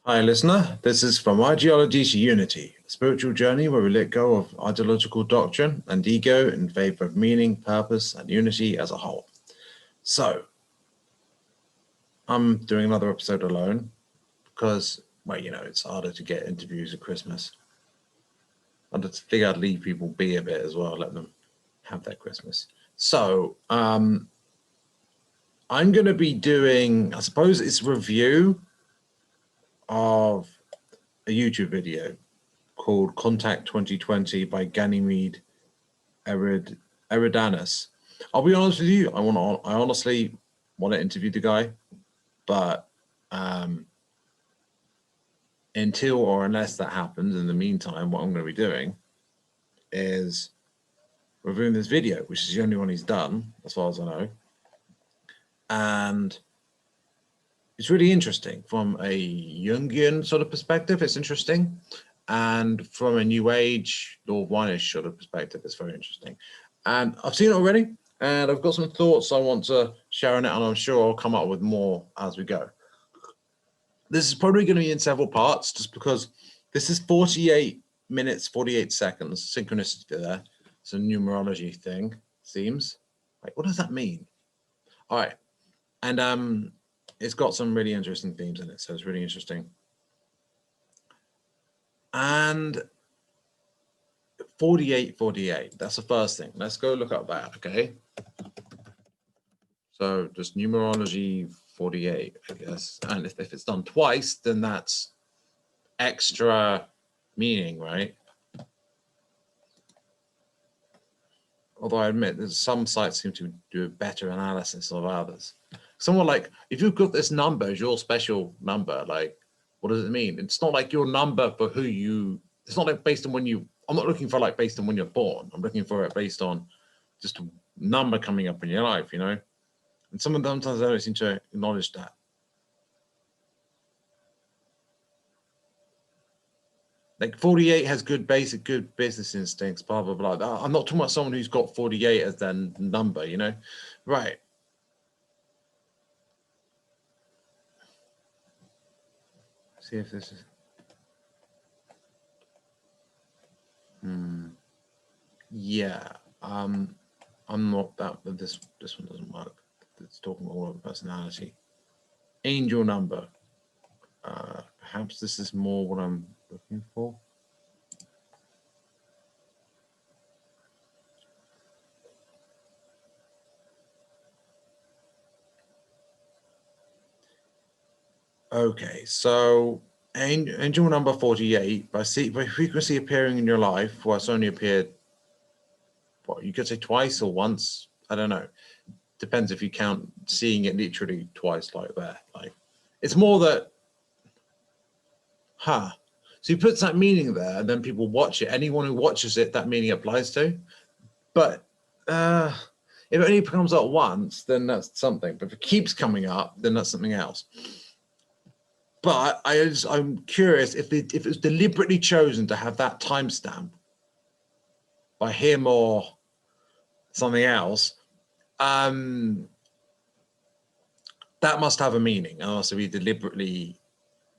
Hi, listener. This is From Ideology to Unity, a spiritual journey where we let go of ideological doctrine and ego in favor of meaning, purpose, and unity as a whole. So, I'm doing another episode alone because, well, it's harder to get interviews at Christmas. I just figured I'd leave people be a bit as well, let them have their Christmas. So, I'm going to be doing, I suppose it's review of a YouTube video called Contact 2020 by Ganymede Eridanus. I'll be honest with you, I honestly want to interview the guy, but until or unless that happens, in the meantime, what I'm going to be doing is reviewing this video, which is the only one he's done, as far as I know. And it's really interesting from a Jungian sort of perspective. It's interesting. And from a New Age or one-ish sort of perspective, it's very interesting. And I've seen it already, and I've got some thoughts I want to share on it, and I'm sure I'll come up with more as we go. This is probably going to be in several parts, just because this is 48 minutes, 48 seconds, synchronicity there. It's a numerology thing, seems. Like, what does that mean? All right. And it's got some really interesting themes in it, so it's really interesting. And 48, that's the first thing. Let's go look up that, okay? So just numerology 48, I guess. And if it's done twice, then that's extra meaning, right? Although I admit there's some sites seem to do a better analysis of others. Someone like, if you've got this number as your special number, like, what does it mean? It's not like your number for who you, it's not like based on when you, I'm not looking for like based on when you're born. I'm looking for it based on just a number coming up in your life, you know? And sometimes I don't seem to acknowledge that. Like 48 has good business instincts, blah, blah, blah. I'm not talking about someone who's got 48 as their number, you know? Right. See if this is. Yeah. I'm not that, but this one doesn't work. It's talking all about personality. Angel number. Perhaps this is more what I'm looking for. Okay, so angel number 48, by frequency appearing in your life, well, it's only appeared, what, you could say twice or once, I don't know. Depends if you count seeing it literally twice like that. Like, it's more that, so he puts that meaning there, and then people watch it. Anyone who watches it, that meaning applies to. But if it only comes up once, then that's something. But if it keeps coming up, then that's something else. But I'm curious if it was deliberately chosen to have that timestamp by him or something else, that must have a meaning. And also we deliberately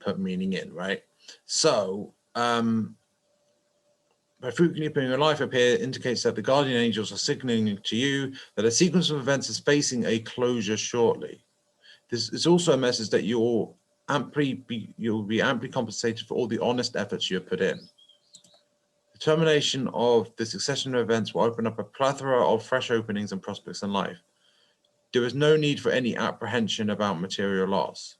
put meaning in, right? So by frequently appearing in your life appear indicates that the guardian angels are signaling to you that a sequence of events is facing a closure shortly. This is also a message that you'll be amply compensated for all the honest efforts you have put in. The termination of the succession of events will open up a plethora of fresh openings and prospects in life. There is no need for any apprehension about material loss.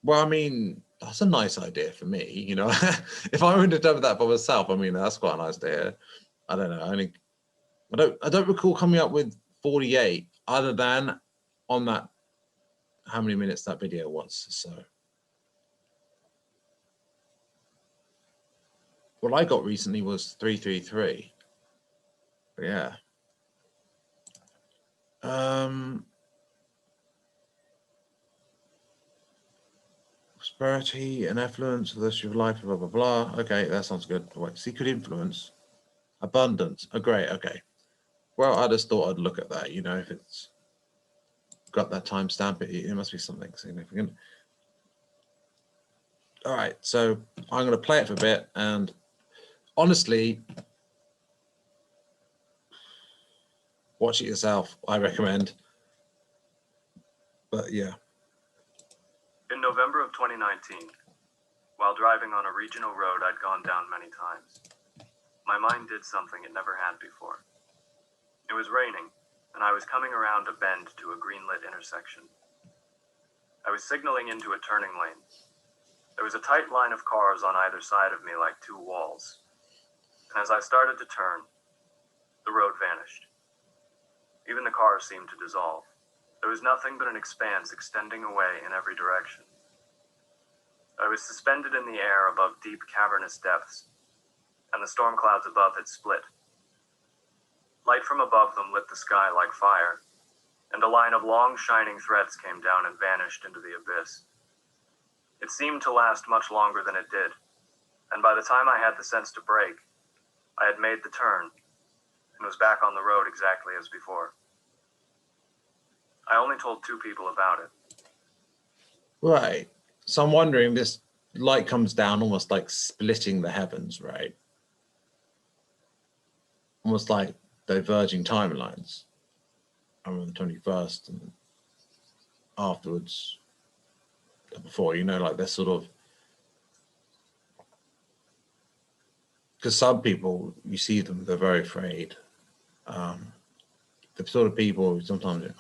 Well, I mean, that's a nice idea for me, you know. If I were to do that by myself, I mean, that's quite a nice idea. I don't know. I don't recall coming up with 48 other than on that, how many minutes that video was. So what I got recently was 333. But yeah. Prosperity and affluence for the rest of your life, blah, blah, blah. Okay, that sounds good. Wait, secret influence. Abundance. Oh, great. Okay. Well, I just thought I'd look at that, you know, if it's. got that timestamp. It must be something significant. All right, so I'm going to play it for a bit, and honestly, watch it yourself. I recommend. But yeah. In November of 2019, while driving on a regional road I'd gone down many times, my mind did something it never had before. It was raining, and I was coming around a bend to a green-lit intersection. I was signaling into a turning lane. There was a tight line of cars on either side of me like two walls. And as I started to turn, the road vanished. Even the cars seemed to dissolve. There was nothing but an expanse extending away in every direction. I was suspended in the air above deep cavernous depths, and the storm clouds above had split. Light from above them lit the sky like fire, and a line of long shining threads came down and vanished into the abyss. It seemed to last much longer than it did, and by the time I had the sense to brake, I had made the turn and was back on the road exactly as before. I only told 2 people about it. Right. So I'm wondering, this light comes down almost like splitting the heavens, right? Almost like diverging timelines. I remember the 21st and afterwards, before, you know, like they're sort of, because some people, you see them, they're very afraid. The sort of people who sometimes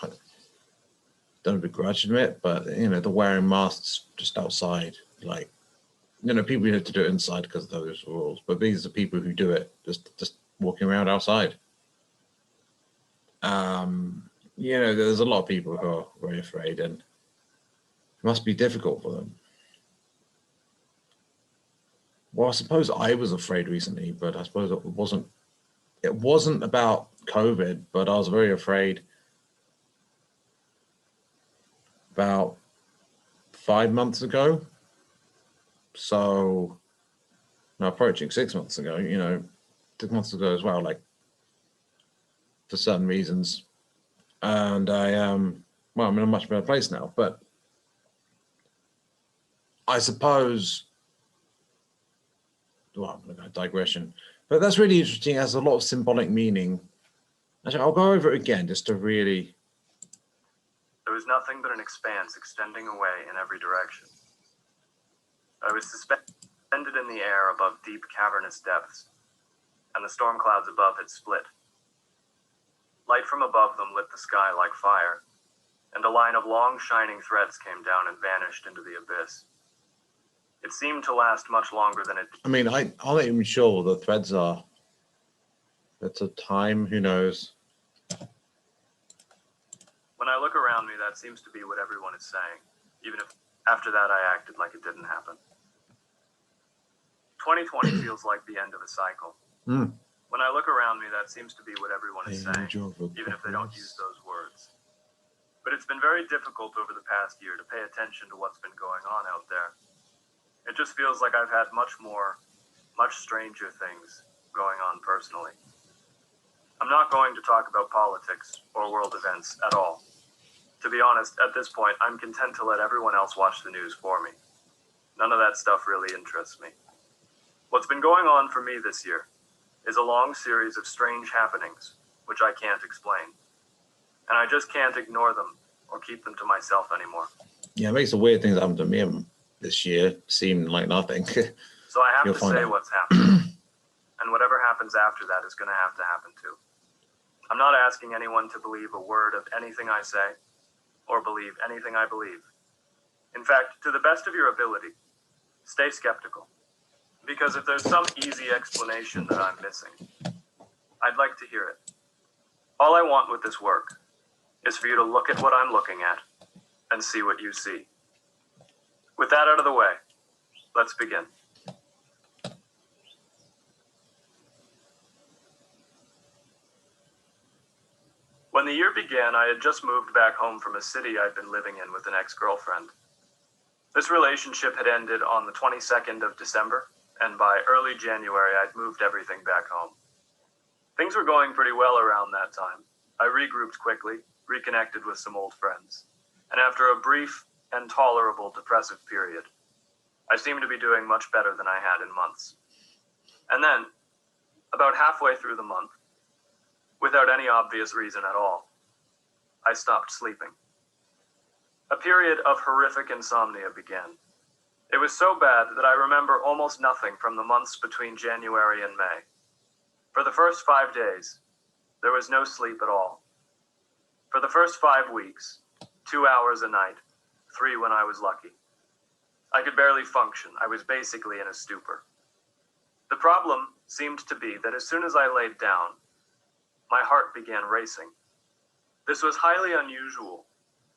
don't begrudge it, but you know, they're wearing masks just outside, like, you know, people have to do it inside because of those rules, but these are people who do it just walking around outside. You know, there's a lot of people who are very afraid, and it must be difficult for them. Well, I suppose I was afraid recently, but I suppose it wasn't about COVID, but I was very afraid about 5 months ago. So now approaching 6 months ago, you know, 6 months ago as well, like for certain reasons. And well, I'm in a much better place now, but I suppose, well, I'm going to go digression, but that's really interesting. It has a lot of symbolic meaning. Actually, I'll go over it again just to really. There was nothing but an expanse extending away in every direction. I was suspended in the air above deep cavernous depths, and the storm clouds above had split. Light from above them lit the sky like fire, and a line of long shining threads came down and vanished into the abyss. It seemed to last much longer than it. I mean, I'm not even sure the threads are. It's a time, who knows? When I look around me, that seems to be what everyone is saying, even if after that I acted like it didn't happen. 2020 feels like the end of a cycle. When I look around me, that seems to be what everyone is saying, even if they don't use those words. But it's been very difficult over the past year to pay attention to what's been going on out there. It just feels like I've had much stranger things going on personally. I'm not going to talk about politics or world events at all. To be honest, at this point, I'm content to let everyone else watch the news for me. None of that stuff really interests me. What's been going on for me this year is a long series of strange happenings, which I can't explain. And I just can't ignore them or keep them to myself anymore. Yeah, it makes the weird things that happened to me this year seem like nothing. So I have to say what's happening. And whatever happens after that is going to happen too. I'm not asking anyone to believe a word of anything I say or believe anything I believe. In fact, to the best of your ability, stay skeptical. Because if there's some easy explanation that I'm missing, I'd like to hear it. All I want with this work is for you to look at what I'm looking at and see what you see. With that out of the way, let's begin. When the year began, I had just moved back home from a city I'd been living in with an ex-girlfriend. This relationship had ended on the 22nd of December, and by early January, I'd moved everything back home. Things were going pretty well around that time. I regrouped quickly, reconnected with some old friends, and after a brief and tolerable depressive period, I seemed to be doing much better than I had in months. And then, about halfway through the month, without any obvious reason at all, I stopped sleeping. A period of horrific insomnia began. It was so bad that I remember almost nothing from the months between January and May. For the first 5 days, there was no sleep at all. For the first 5 weeks, 2 hours a night, 3 when I was lucky. I could barely function. I was basically in a stupor. The problem seemed to be that as soon as I laid down, my heart began racing. This was highly unusual,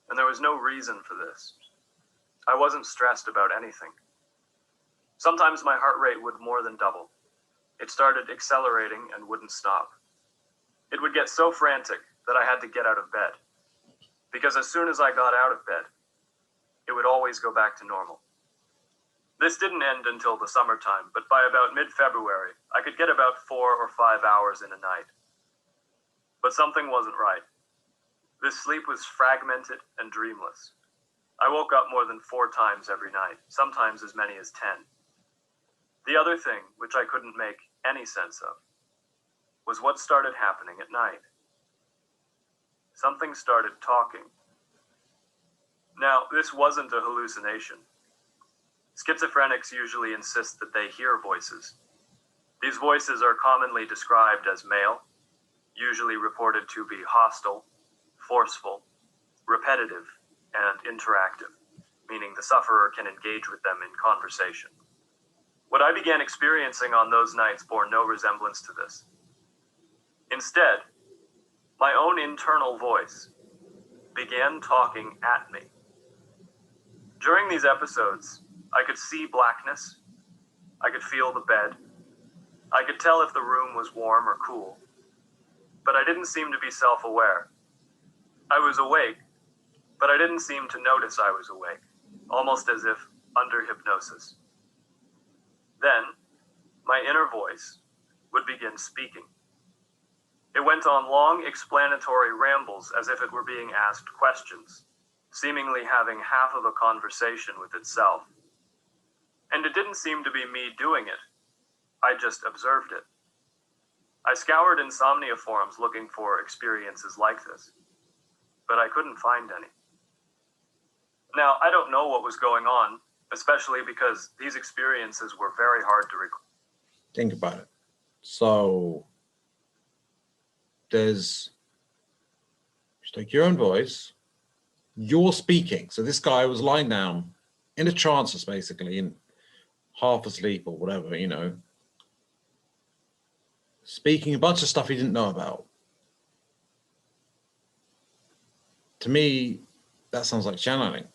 and there was no reason for this. I wasn't stressed about anything. Sometimes my heart rate would more than double. It started accelerating and wouldn't stop. It would get so frantic that I had to get out of bed, because as soon as I got out of bed, it would always go back to normal. This didn't end until the summertime, but by about mid-February, I could get about 4 or 5 hours in a night. But something wasn't right. This sleep was fragmented and dreamless. I woke up more than 4 times every night, sometimes as many as 10. The other thing, which I couldn't make any sense of, was what started happening at night. Something started talking. Now, this wasn't a hallucination. Schizophrenics usually insist that they hear voices. These voices are commonly described as male, usually reported to be hostile, forceful, repetitive, and interactive, meaning the sufferer can engage with them in conversation. What I began experiencing on those nights bore no resemblance to this. Instead, my own internal voice began talking at me. During these episodes, I could see blackness, I could feel the bed, I could tell if the room was warm or cool, but I didn't seem to be self-aware. I was awake, but I didn't seem to notice I was awake, almost as if under hypnosis. Then, my inner voice would begin speaking. It went on long explanatory rambles as if it were being asked questions, seemingly having half of a conversation with itself. And it didn't seem to be me doing it. I just observed it. I scoured insomnia forums looking for experiences like this, but I couldn't find any. Now, I don't know what was going on, especially because these experiences were very hard to record. Think about it. So just take your own voice, you're speaking. So this guy was lying down in a trance, basically, in half asleep or whatever, you know, speaking a bunch of stuff he didn't know about. To me, that sounds like channeling.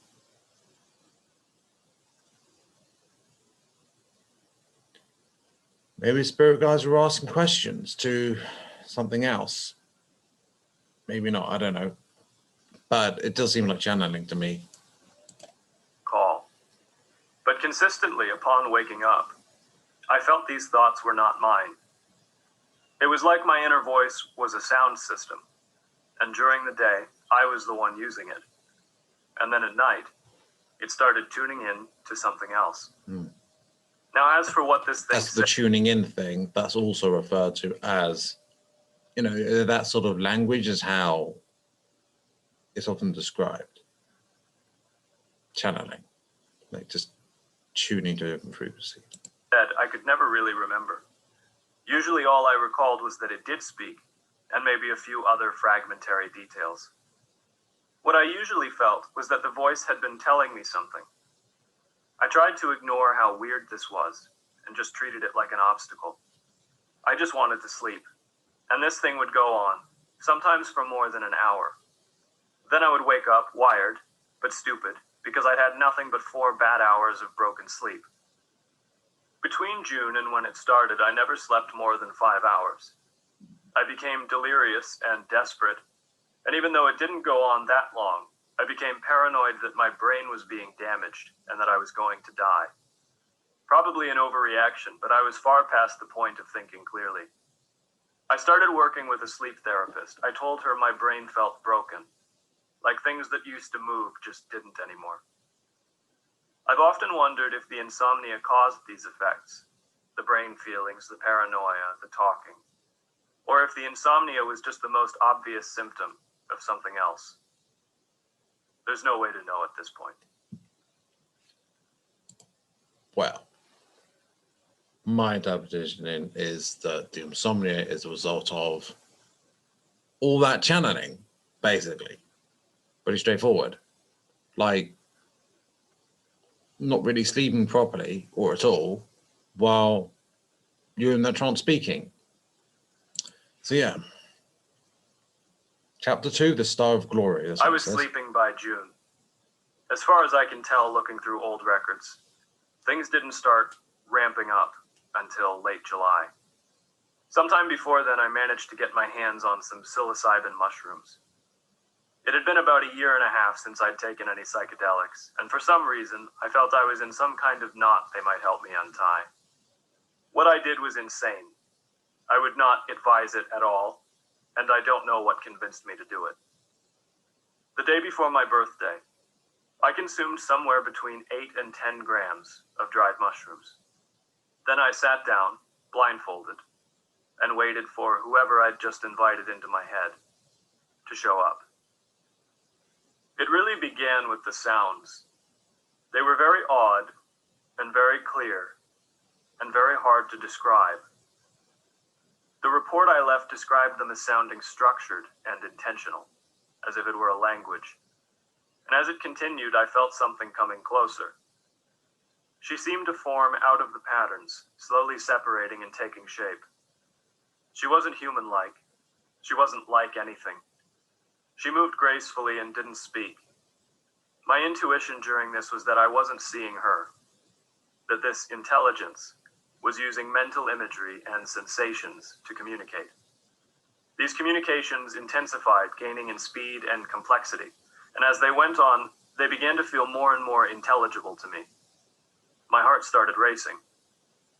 Maybe spirit guides were asking questions to something else. Maybe not, I don't know. But it does seem like channeling to me. Call. But consistently upon waking up, I felt these thoughts were not mine. It was like my inner voice was a sound system, and during the day, I was the one using it. And then at night, it started tuning in to something else. Now, as for what this thing That's the tuning in thing. That's also referred to as, you know, that sort of language is how it's often described. Channeling, like just tuning to a different frequency. I could never really remember. Usually all I recalled was that it did speak, and maybe a few other fragmentary details. What I usually felt was that the voice had been telling me something. I tried to ignore how weird this was, and just treated it like an obstacle. I just wanted to sleep, and this thing would go on, sometimes for more than an hour. Then I would wake up wired, but stupid, because I'd had nothing but 4 bad hours of broken sleep. Between June and when it started, I never slept more than 5 hours. I became delirious and desperate, and even though it didn't go on that long, I became paranoid that my brain was being damaged and that I was going to die. Probably an overreaction, but I was far past the point of thinking clearly. I started working with a sleep therapist. I told her my brain felt broken, like things that used to move just didn't anymore. I've often wondered if the insomnia caused these effects, the brain feelings, the paranoia, the talking, or if the insomnia was just the most obvious symptom of something else. There's no way to know at this point. Well, my interpretation is that the insomnia is a result of all that channeling, basically. Pretty straightforward. Like, not really sleeping properly or at all while you're in that trance speaking. So yeah. Chapter 2, The Star of Glory. I was sleeping by June. As far as I can tell looking through old records, things didn't start ramping up until late July. Sometime before then, I managed to get my hands on some psilocybin mushrooms. It had been about a year and a half since I'd taken any psychedelics, and for some reason, I felt I was in some kind of knot they might help me untie. What I did was insane. I would not advise it at all, and I don't know what convinced me to do it. The day before my birthday, I consumed somewhere between 8 and 10 grams of dried mushrooms. Then I sat down, blindfolded, and waited for whoever I'd just invited into my head to show up. It really began with the sounds. They were very odd and very clear and very hard to describe. The report I left described them as sounding structured and intentional, as if it were a language. And as it continued, I felt something coming closer. She seemed to form out of the patterns, slowly separating and taking shape. She wasn't human-like. She wasn't like anything. She moved gracefully and didn't speak. My intuition during this was that I wasn't seeing her, that this intelligence was using mental imagery and sensations to communicate. These communications intensified, gaining in speed and complexity, and as they went on, they began to feel more and more intelligible to me. My heart started racing,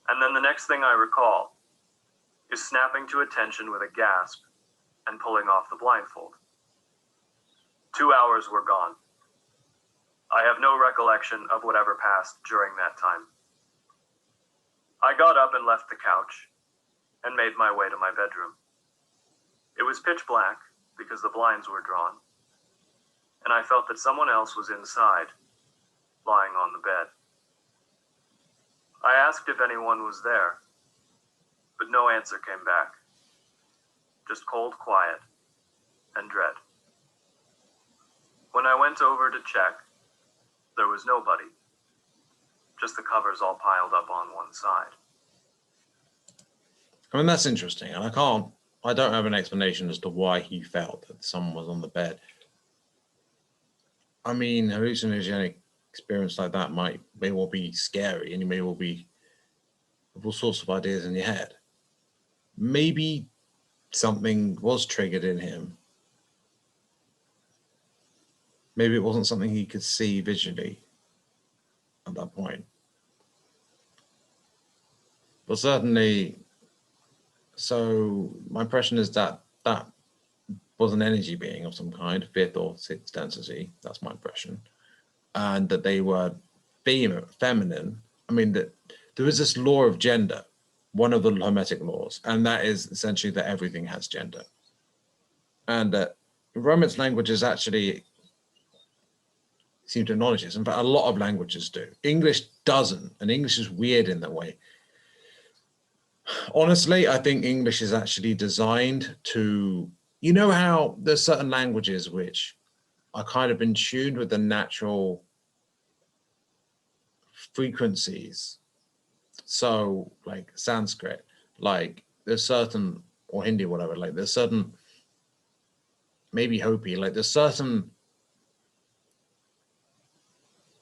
and then the next thing I recall is snapping to attention with a gasp and pulling off the blindfold. 2 hours were gone. I have no recollection of whatever passed during that time. I got up and left the couch and made my way to my bedroom. It was pitch black because the blinds were drawn, and I felt that someone else was inside, lying on the bed. I asked if anyone was there, but no answer came back. Just cold quiet and dread. When I went over to check, there was nobody. Just the covers all piled up on one side. I mean, that's interesting. And I don't have an explanation as to why he felt that someone was on the bed. I mean, hallucinogenic experience like that may well be scary, and you may well be have all sorts of ideas in your head. Maybe something was triggered in him. Maybe it wasn't something he could see visually at that point. But certainly, so my impression is that that was an energy being of some kind, fifth or sixth density. That's my impression. And that they were feminine. I mean, that there is this law of gender, one of the Hermetic laws, and that is essentially that everything has gender. And that Romance languages actually seem to acknowledge this. In fact, a lot of languages do. English doesn't, and English is weird in that way. Honestly, I think English is actually designed to, you know how there's certain languages which are kind of in tune with the natural frequencies. So like Sanskrit, like there's certain, or Hindi, whatever, like there's certain, maybe Hopi, like there's certain,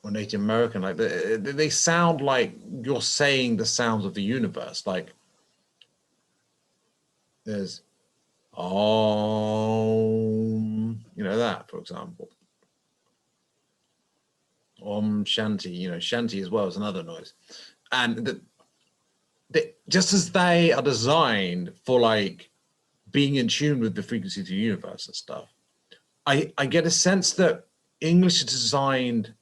or Native American, like they sound like you're saying the sounds of the universe. Like there's you know, that, for example. Shanti, you know, Shanti as well is another noise. And just as they are designed for like being in tune with the frequencies of the universe and stuff, I get a sense that English is designed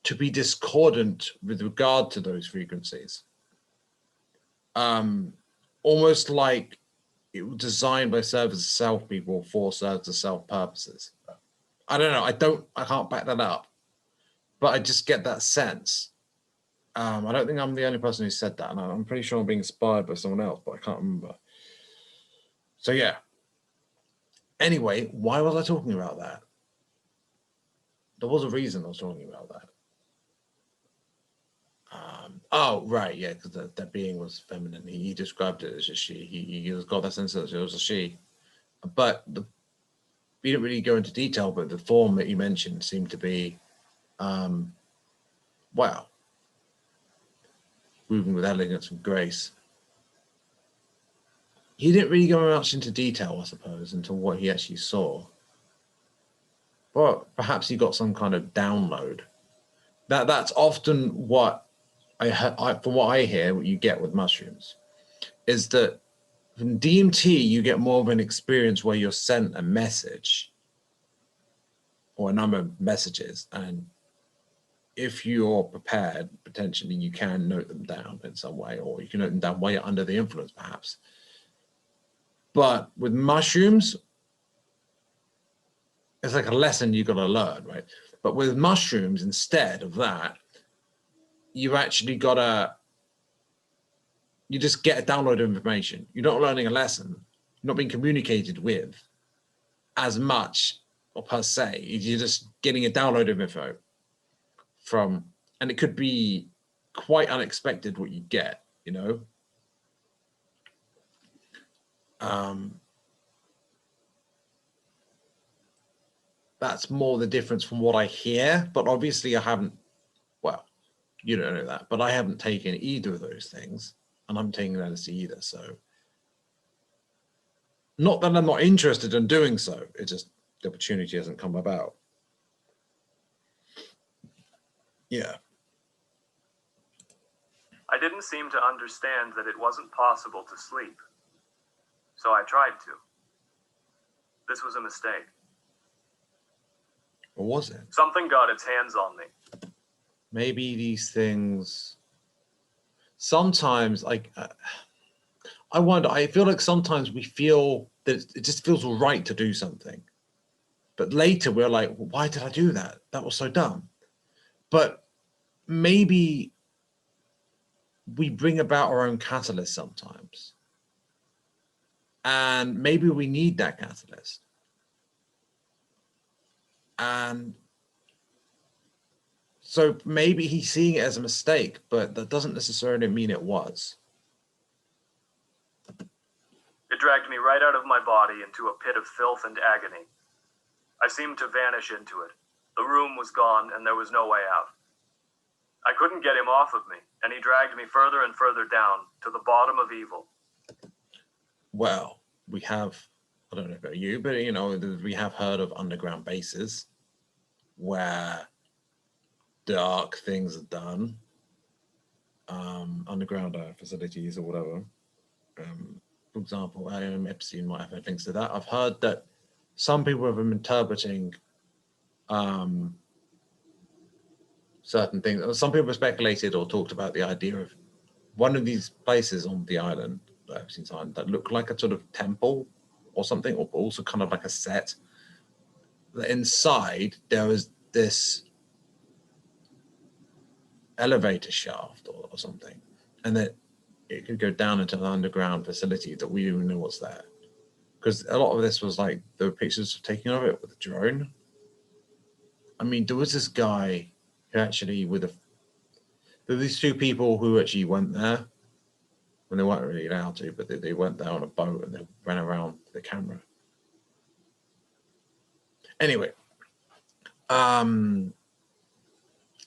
to be discordant with regard to those frequencies. Almost like it was designed by service to self people for service to self purposes. I don't know. I can't back that up, but I just get that sense. I don't think I'm the only person who said that, and I'm pretty sure I'm being inspired by someone else, but I can't remember. So yeah. Anyway, why was I talking about that? There was a reason I was talking about that. Oh, right, yeah, because that being was feminine. He described it as a she. He got that sense that it was a she. But we didn't really go into detail, but the form that you mentioned seemed to be, wow, moving with elegance and grace. He didn't really go much into detail, I suppose, into what he actually saw. But perhaps he got some kind of download. That's often what from what I hear, what you get with mushrooms, is that from DMT, you get more of an experience where you're sent a message or a number of messages. And if you're prepared, potentially you can note them down in some way, or you can note them down while you're under the influence, perhaps. But with mushrooms, it's like a lesson you got to learn, right? But with mushrooms, instead of that, you actually got to, you just get a download of information. You're not learning a lesson. You're not being communicated with as much or per se. You're just getting a download of info from, and it could be quite unexpected what you get, you know? That's more the difference from what I hear, but obviously I haven't, well, you don't know that, but I haven't taken either of those things, and I'm taking LSD either, so. Not that I'm not interested in doing so, it's just the opportunity hasn't come about. Yeah. I didn't seem to understand that it wasn't possible to sleep, so I tried to. This was a mistake. Or was it? Something got its hands on me. Maybe these things, sometimes, like, I wonder, I feel like sometimes we feel that it just feels right to do something. But later we're like, well, why did I do that? That was so dumb. But maybe we bring about our own catalyst sometimes. And maybe we need that catalyst. And so maybe he's seeing it as a mistake, but that doesn't necessarily mean it was. It dragged me right out of my body into a pit of filth and agony. I seemed to vanish into it. The room was gone and there was no way out. I couldn't get him off of me, and he dragged me further and further down to the bottom of evil. Well, we have, I don't know about you, but you know, we have heard of underground bases where dark things are done, underground facilities or whatever. For example, Epstein might have had links to that. I've heard that some people have been interpreting certain things. Some people have speculated or talked about the idea of one of these places on the island, Epstein's Island, that looked like a sort of temple or something, or also kind of like a set. That inside there was this elevator shaft or something, and that it could go down into an underground facility that we didn't even know what's there. Because a lot of this was like the pictures taken of it with a drone. I mean, there was this guy who actually there were these two people who actually went there when they weren't really allowed to, but they went there on a boat and they ran around the camera. Anyway,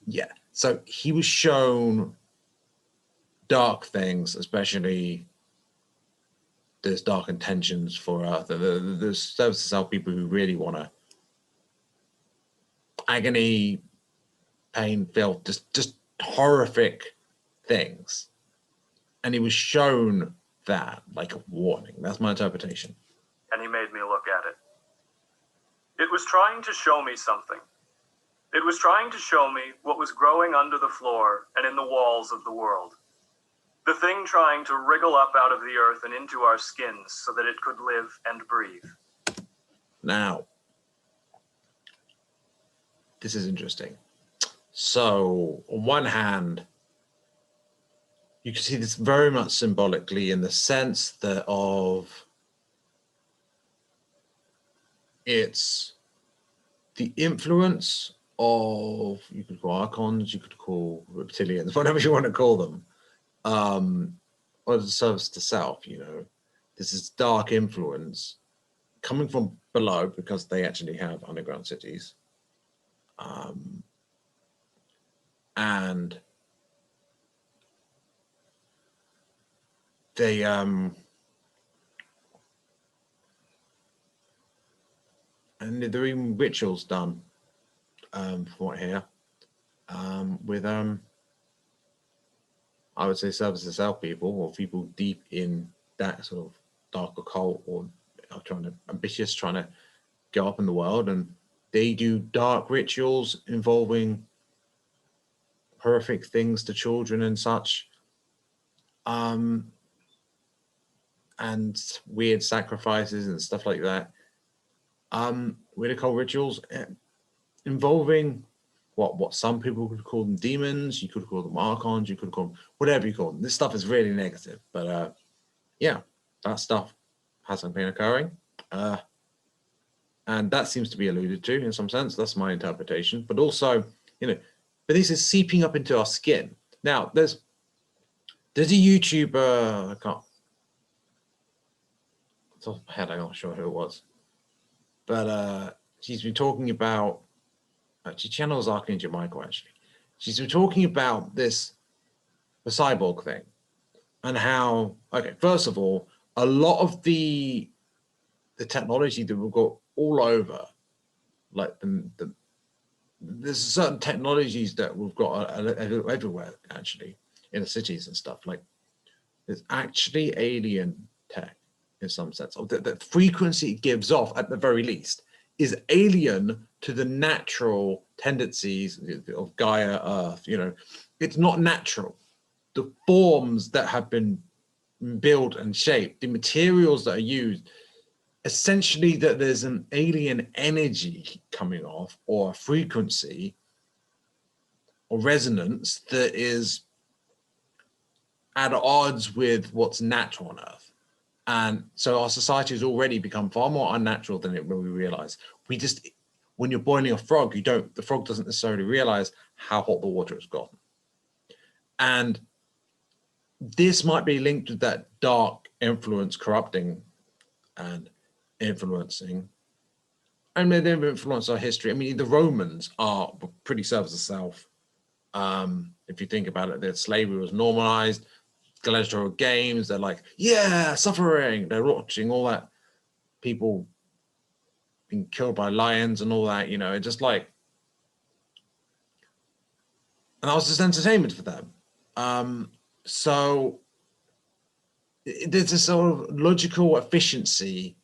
yeah, so he was shown dark things, especially there's dark intentions for Earth. There's service to self people who really want to agony, pain, filth, just horrific things. And he was shown that like a warning. That's my interpretation. And he made me look at it. It was trying to show me something. It was trying to show me what was growing under the floor and in the walls of the world. The thing trying to wriggle up out of the earth and into our skins so that it could live and breathe. Now, this is interesting. So, on one hand, you can see this very much symbolically in the sense that it's the influence of, you could call archons, you could call reptilians, whatever you want to call them, or the service to self, you know. This is dark influence coming from below because they actually have underground cities. And they and there are even rituals done from what I hear with I would say service to self people or people deep in that sort of dark occult or trying to go up in the world, and they do dark rituals involving horrific things to children and such, and weird sacrifices and stuff like that. Weird occult rituals involving what some people could call them demons, you could call them archons, you could call them whatever you call them. This stuff is really negative, but yeah, that stuff hasn't been occurring, and that seems to be alluded to in some sense. That's my interpretation. But also, you know, but this is seeping up into our skin. Now, there's a YouTuber, I can't, off the top of my head, I'm not sure who it was, but she's been talking about. She channels Archangel Michael, actually. She's been talking about the cyborg thing and how, okay, first of all, a lot of the technology that we've got all over, like there's certain technologies that we've got everywhere, actually, in the cities and stuff. Like, there's actually alien tech in some sense. The frequency it gives off, at the very least, is alien to the natural tendencies of Gaia Earth. You know, it's not natural. The forms that have been built and shaped, the materials that are used, essentially that there's an alien energy coming off, or a frequency or resonance that is at odds with what's natural on Earth. And so our society has already become far more unnatural than we realize. When you're boiling a frog, the frog doesn't necessarily realize how hot the water has gotten. And this might be linked to that dark influence corrupting and influencing. And they've influenced our history. I mean, the Romans are pretty service to self. If you think about it, that slavery was normalized. Gladiatorial games, they're like, yeah, suffering. They're watching all that, people being killed by lions and all that, you know, it's just like, and that was just entertainment for them. So there's this sort of logical efficiency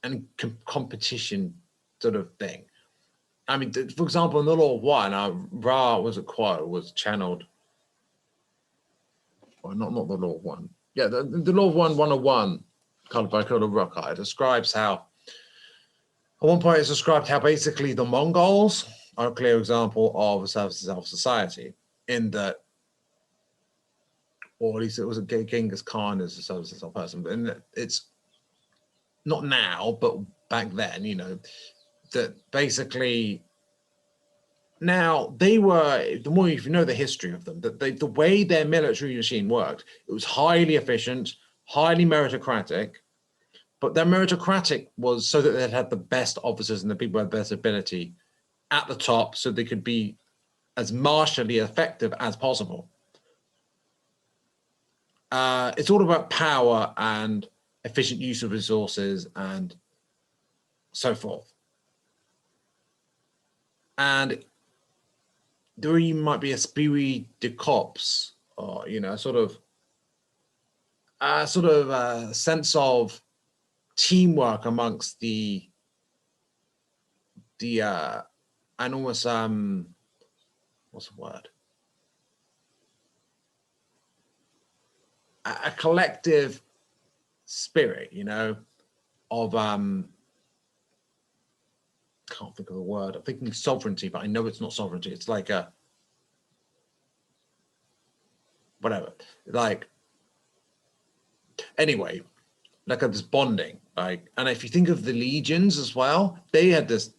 and competition sort of thing. I mean, for example, in the Law of One, Ra was channeled. Well, not the Law of One. Yeah, the Law of One 101, called by Kola Rucker, describes how, at one point it's described how basically the Mongols are a clear example of a service to self society, in that, or at least it was a Genghis Khan as a service to self person, but it's not now, but back then, you know, that basically now they were, the more if you know the history of them, that the way their military machine worked, it was highly efficient, highly meritocratic, but their meritocratic was so that they had the best officers and the people with the best ability at the top, so they could be as martially effective as possible. It's all about power and efficient use of resources and so forth. And there might be a spirit de corps, or, you know, sort of a sense of teamwork amongst the the and almost what's the word? A collective spirit, you know, of can't think of the word. I'm thinking sovereignty, but I know it's not sovereignty. It's like a whatever. Like anyway, like this bonding. Like, and if you think of the legions as well, they had this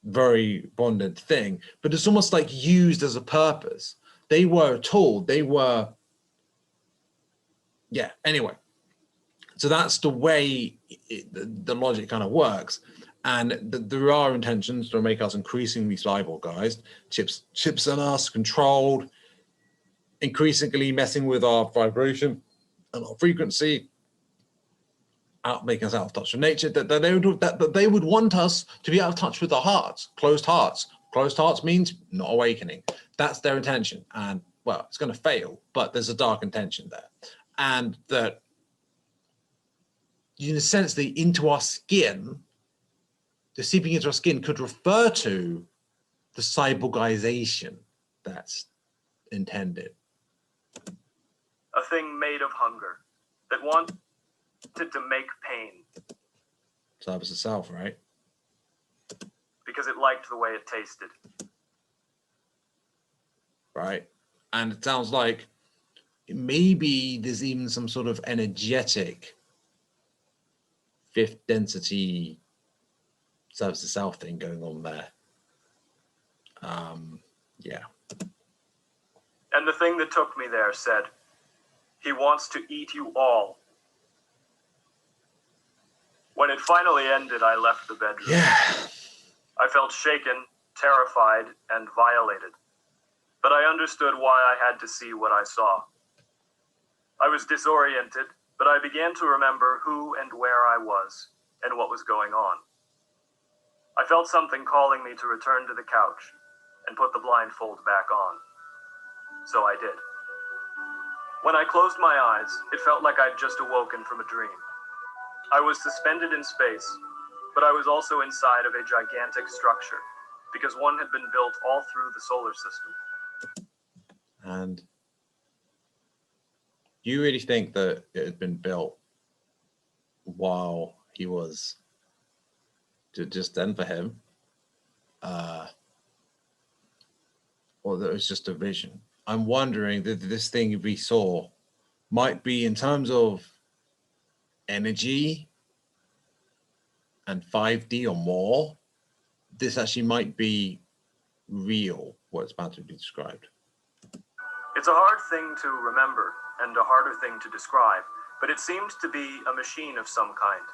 very bonded thing, but it's almost like used as a purpose. They were told, they were, yeah, anyway. So that's the way the logic kind of works. And there are intentions to make us increasingly cyborgized, chips in us, controlled, increasingly messing with our vibration and our frequency, making us out of touch with nature, that they would want us to be out of touch with our hearts, closed hearts. Closed hearts means not awakening. That's their intention. And well, it's going to fail, but there's a dark intention there. And that, in a sense, the into our skin, the seeping into our skin could refer to the cyborgization that's intended. A thing made of hunger that wanted to make pain. Service of self, right? Because it liked the way it tasted. Right. And it sounds like maybe there's even some sort of energetic fifth density service of self thing going on there. Yeah. And the thing that took me there said, "He wants to eat you all." When it finally ended, I left the bedroom. Yeah. I felt shaken, terrified, and violated. But I understood why I had to see what I saw. I was disoriented, but I began to remember who and where I was and what was going on. I felt something calling me to return to the couch and put the blindfold back on. So I did. When I closed my eyes, it felt like I'd just awoken from a dream. I was suspended in space, but I was also inside of a gigantic structure, because one had been built all through the solar system. And you really think that it had been built while he was just then for him? Or that it was just a vision? I'm wondering that this thing we saw might be, in terms of energy and 5D or more, this actually might be real, what's about to be described. It's a hard thing to remember and a harder thing to describe, but it seemed to be a machine of some kind.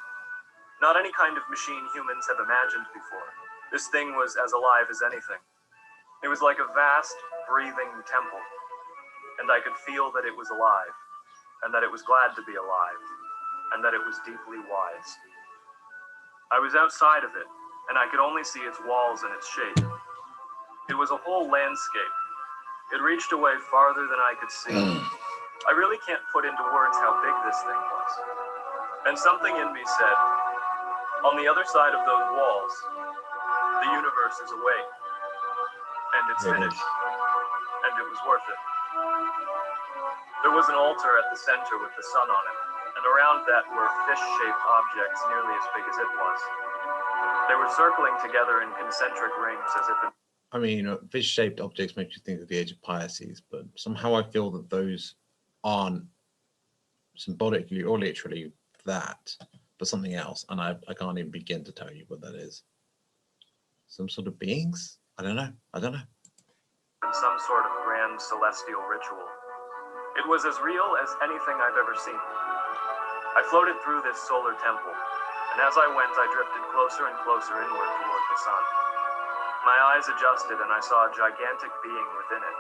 Not any kind of machine humans have imagined before. This thing was as alive as anything. It was like a vast, breathing temple, and I could feel that it was alive, and that it was glad to be alive, and that it was deeply wise. I was outside of it, and I could only see its walls and its shape. It was a whole landscape. It reached away farther than I could see. I really can't put into words how big this thing was. And something in me said, on the other side of those walls, the universe is awake. And it's finished. And it was worth it. There was an altar at the center with the sun on it, and around that were fish-shaped objects nearly as big as it was. They were circling together in concentric rings as if... I mean, fish-shaped objects make you think of the Age of Pisces, but somehow I feel that those aren't symbolically or literally that, but something else, and I can't even begin to tell you what that is. Some sort of beings? I don't know. In some sort of grand celestial ritual. It was as real as anything I've ever seen. I floated through this solar temple, and as I went, I drifted closer and closer inward toward the sun. My eyes adjusted, and I saw a gigantic being within it.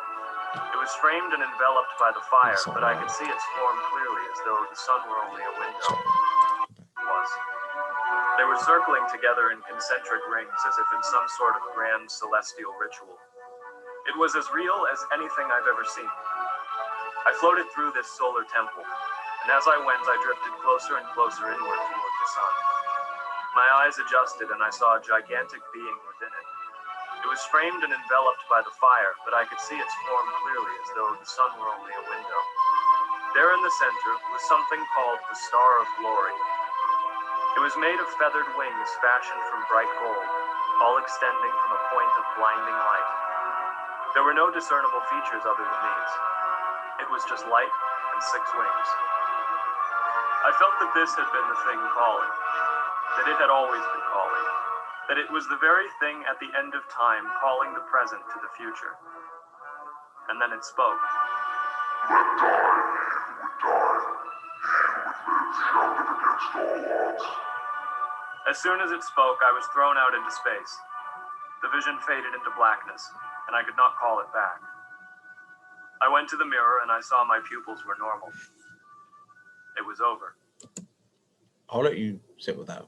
It was framed and enveloped by the fire, but I could see its form clearly, as though the sun were only a window. It was. They were circling together in concentric rings, as if in some sort of grand celestial ritual. It was as real as anything I've ever seen. I floated through this solar temple, and as I went, I drifted closer and closer inward toward the sun. My eyes adjusted, and I saw a gigantic being within it. It was framed and enveloped by the fire, but I could see its form clearly as though the sun were only a window. There in the center was something called the Star of Glory. It was made of feathered wings fashioned from bright gold, all extending from a point of blinding light. There were no discernible features other than these. It was just light and 6 wings. I felt that this had been the thing calling, that it had always been calling, that it was the very thing at the end of time calling the present to the future. And then it spoke. Let die, he who would die. He who would live shall live against all odds. As soon as it spoke, I was thrown out into space. The vision faded into blackness, and I could not call it back. I went to the mirror and I saw my pupils were normal. It was over. I'll let you sit with that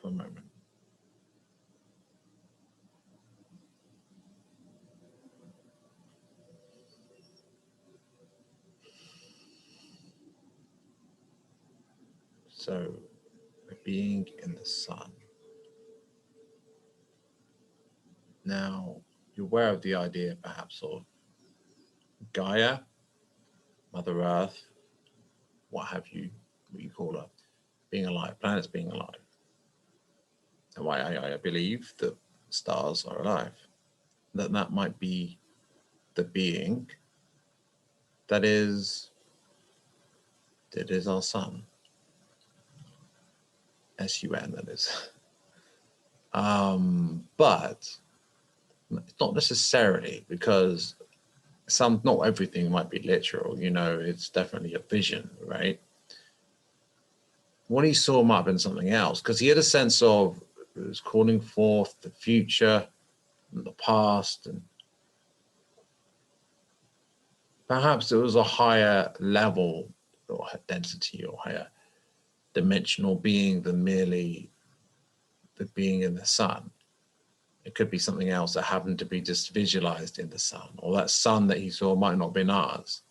for a moment. So, a being in the sun. Now, you're aware of the idea, perhaps, of Gaia, Mother Earth, what have you, what you call her, being alive, planets being alive. And why I believe that stars are alive, that might be the being that is our sun. S-U-N, that is. But it's not necessarily, because not everything might be literal, you know, it's definitely a vision, right? When he saw him up in something else, because he had a sense of it was calling forth the future and the past, and perhaps it was a higher level or density or higher dimensional being than merely the being in the sun. It could be something else that happened to be just visualized in the sun, or that sun that he saw might not have been ours.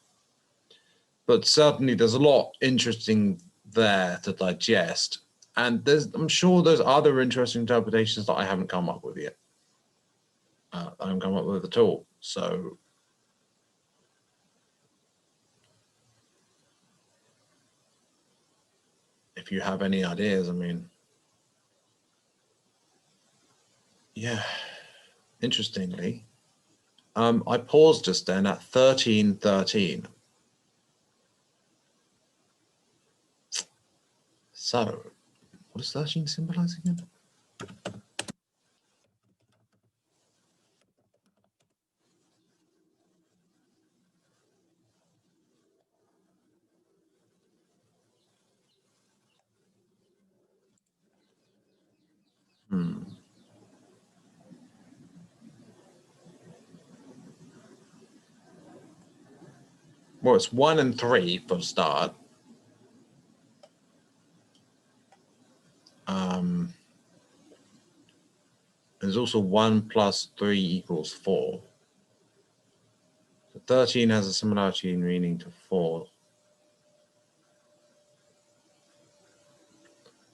But certainly there's a lot interesting there to digest. And I'm sure there's other interesting interpretations that I haven't come up with yet. I haven't come up with at all. So if you have any ideas, I mean, yeah, interestingly, I paused just then at 1313. So, what does 13 symbolize again? Well, it's 1 and 3 for a start. There's also 1 plus 3 equals 4. So 13 has a similarity in meaning to 4.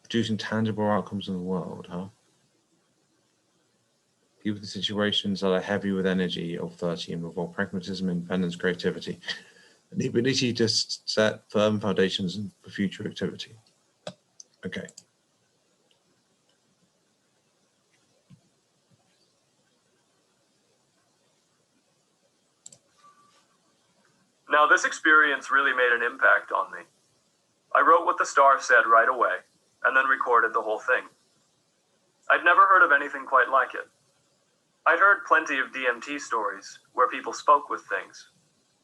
Producing tangible outcomes in the world, huh? People in situations that are heavy with energy of 13 involve pragmatism, independence, creativity, and the ability to set firm foundations for future activity. Okay. Now, this experience really made an impact on me. I wrote what the star said right away, and then recorded the whole thing. I'd never heard of anything quite like it. I'd heard plenty of DMT stories where people spoke with things,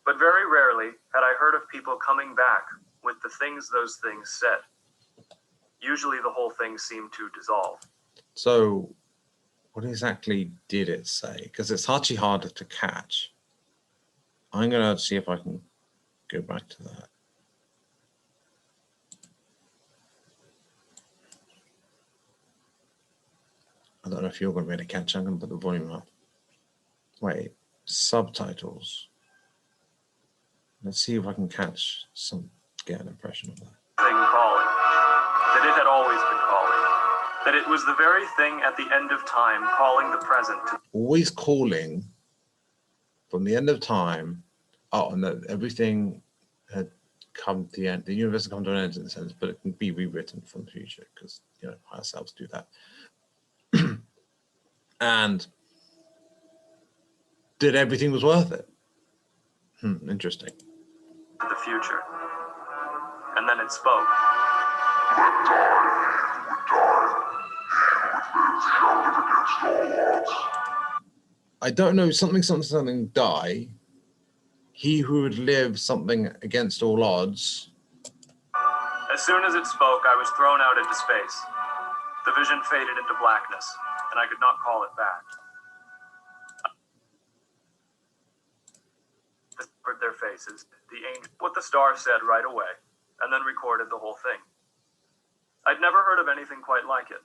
but very rarely had I heard of people coming back with the things those things said. Usually the whole thing seemed to dissolve. So what exactly did it say? Because it's actually harder to catch. I'm going to see if I can go back to that. I don't know if you're going to be able to catch. I'm going to put the volume up. Wait, subtitles. Let's see if I can catch get an impression of that. Thing calling, that it had always been calling, that it was the very thing at the end of time calling the present to Always calling from the end of time. Oh, and that everything had come to the end. The universe had come to an end in a sense, but it can be rewritten from the future because, you know, higher selves do that. And that everything was worth it. Interesting. the future. And then it spoke. Let die, he would die. He who would live shall live against all odds. I don't know, something die. He who would live something against all odds. As soon as it spoke, I was thrown out into space. The vision faded into blackness, and I could not call it back. They covered their faces. The angel, what the star said right away, and then recorded the whole thing. I'd never heard of anything quite like it.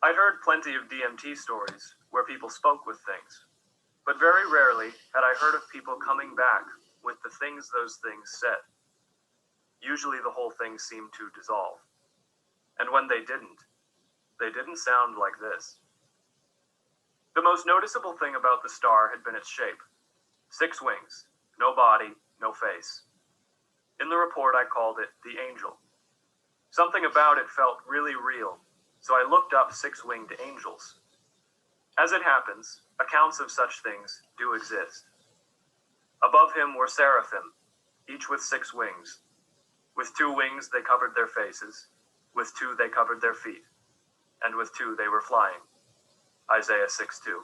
I'd heard plenty of DMT stories where people spoke with things, but very rarely had I heard of people coming back with the things those things said. Usually the whole thing seemed to dissolve. And when they didn't sound like this. The most noticeable thing about the star had been its shape. 6 wings, no body, no face. In the report I called it the angel. Something about it felt really real, so I looked up 6-winged angels. As it happens, accounts of such things do exist. Above him were seraphim, each with 6 wings. With 2 wings they covered their faces, with 2 they covered their feet, and with 2 they were flying. Isaiah 6:2.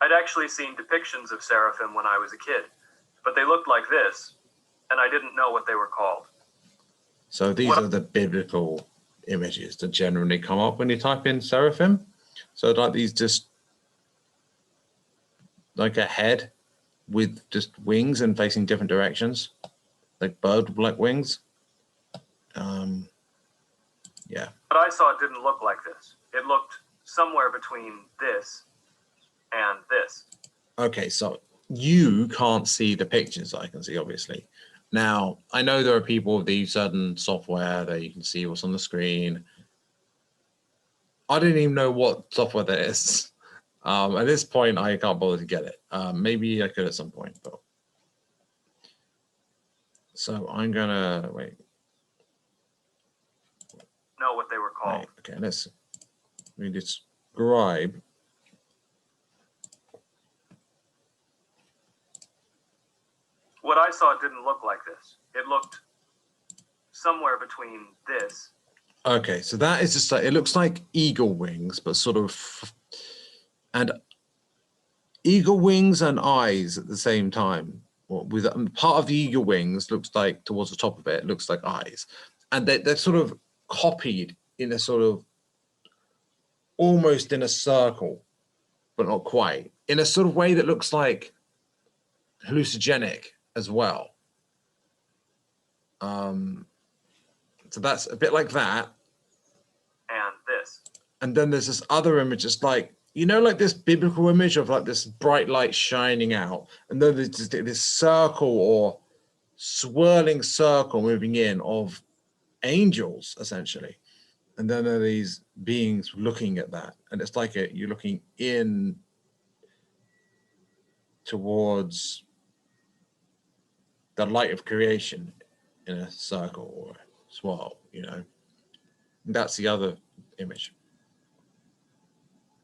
I'd actually seen depictions of seraphim when I was a kid, but they looked like this, and I didn't know what they were called. So these are the biblical images that generally come up when you type in seraphim. So like these, just like a head with just wings and facing different directions, like bird-like wings. Yeah. What I saw didn't look like this. It looked somewhere between this and this. Okay, so you can't see the pictures I can see, obviously. Now, I know there are people with these certain software that you can see what's on the screen. I didn't even know what software that is. At this point, I can't bother to get it. Maybe I could at some point, but. So I'm gonna, wait. Know what they were called. Right, okay, let me describe. What I saw didn't look like this. It looked somewhere between this. Okay, so that is just like, it looks like eagle wings, but sort of, and eagle wings and eyes at the same time. With part of the eagle wings looks like towards the top of it looks like eyes, and they're sort of copied in a sort of almost in a circle, but not quite, in a sort of way that looks like hallucinogenic as well. So that's a bit like that. And this. And then there's this other image, just like, you know, like this biblical image of like this bright light shining out. And then there's just this circle or swirling circle moving in of angels, essentially. And then there are these beings looking at that. And it's like you're looking in towards the light of creation in a circle or a swirl, you know. That's the other image.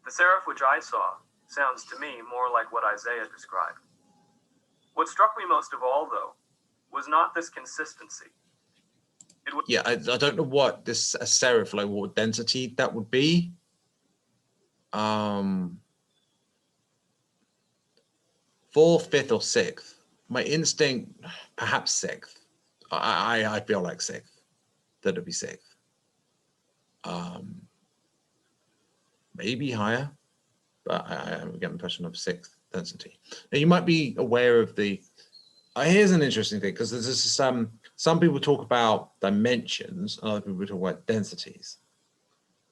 The seraph which I saw sounds to me more like what Isaiah described. What struck me most of all, though, was not this consistency. Yeah, I don't know what this a seraph, like what density that would be. Fourth, fifth, or sixth. My instinct, perhaps sixth. I feel like sixth. That it'd be sixth. Maybe higher, but I get the impression of sixth density. Now you might be aware of the. Here's an interesting thing, because there's some people talk about dimensions, and other people talk about densities.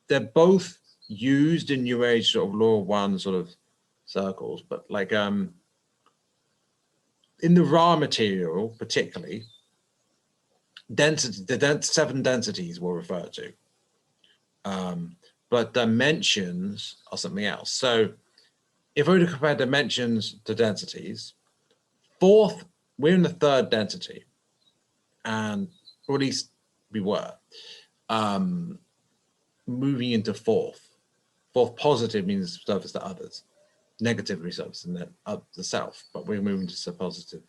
They're both used in New Age sort of law of one sort of circles, but like in the raw material, particularly, density, the 7 densities were referred to. But dimensions are something else. So if we were to compare dimensions to densities, we're in the third density, and or at least we were moving into fourth. Fourth positive means service to others, negative service and then up the self, but we're moving to positive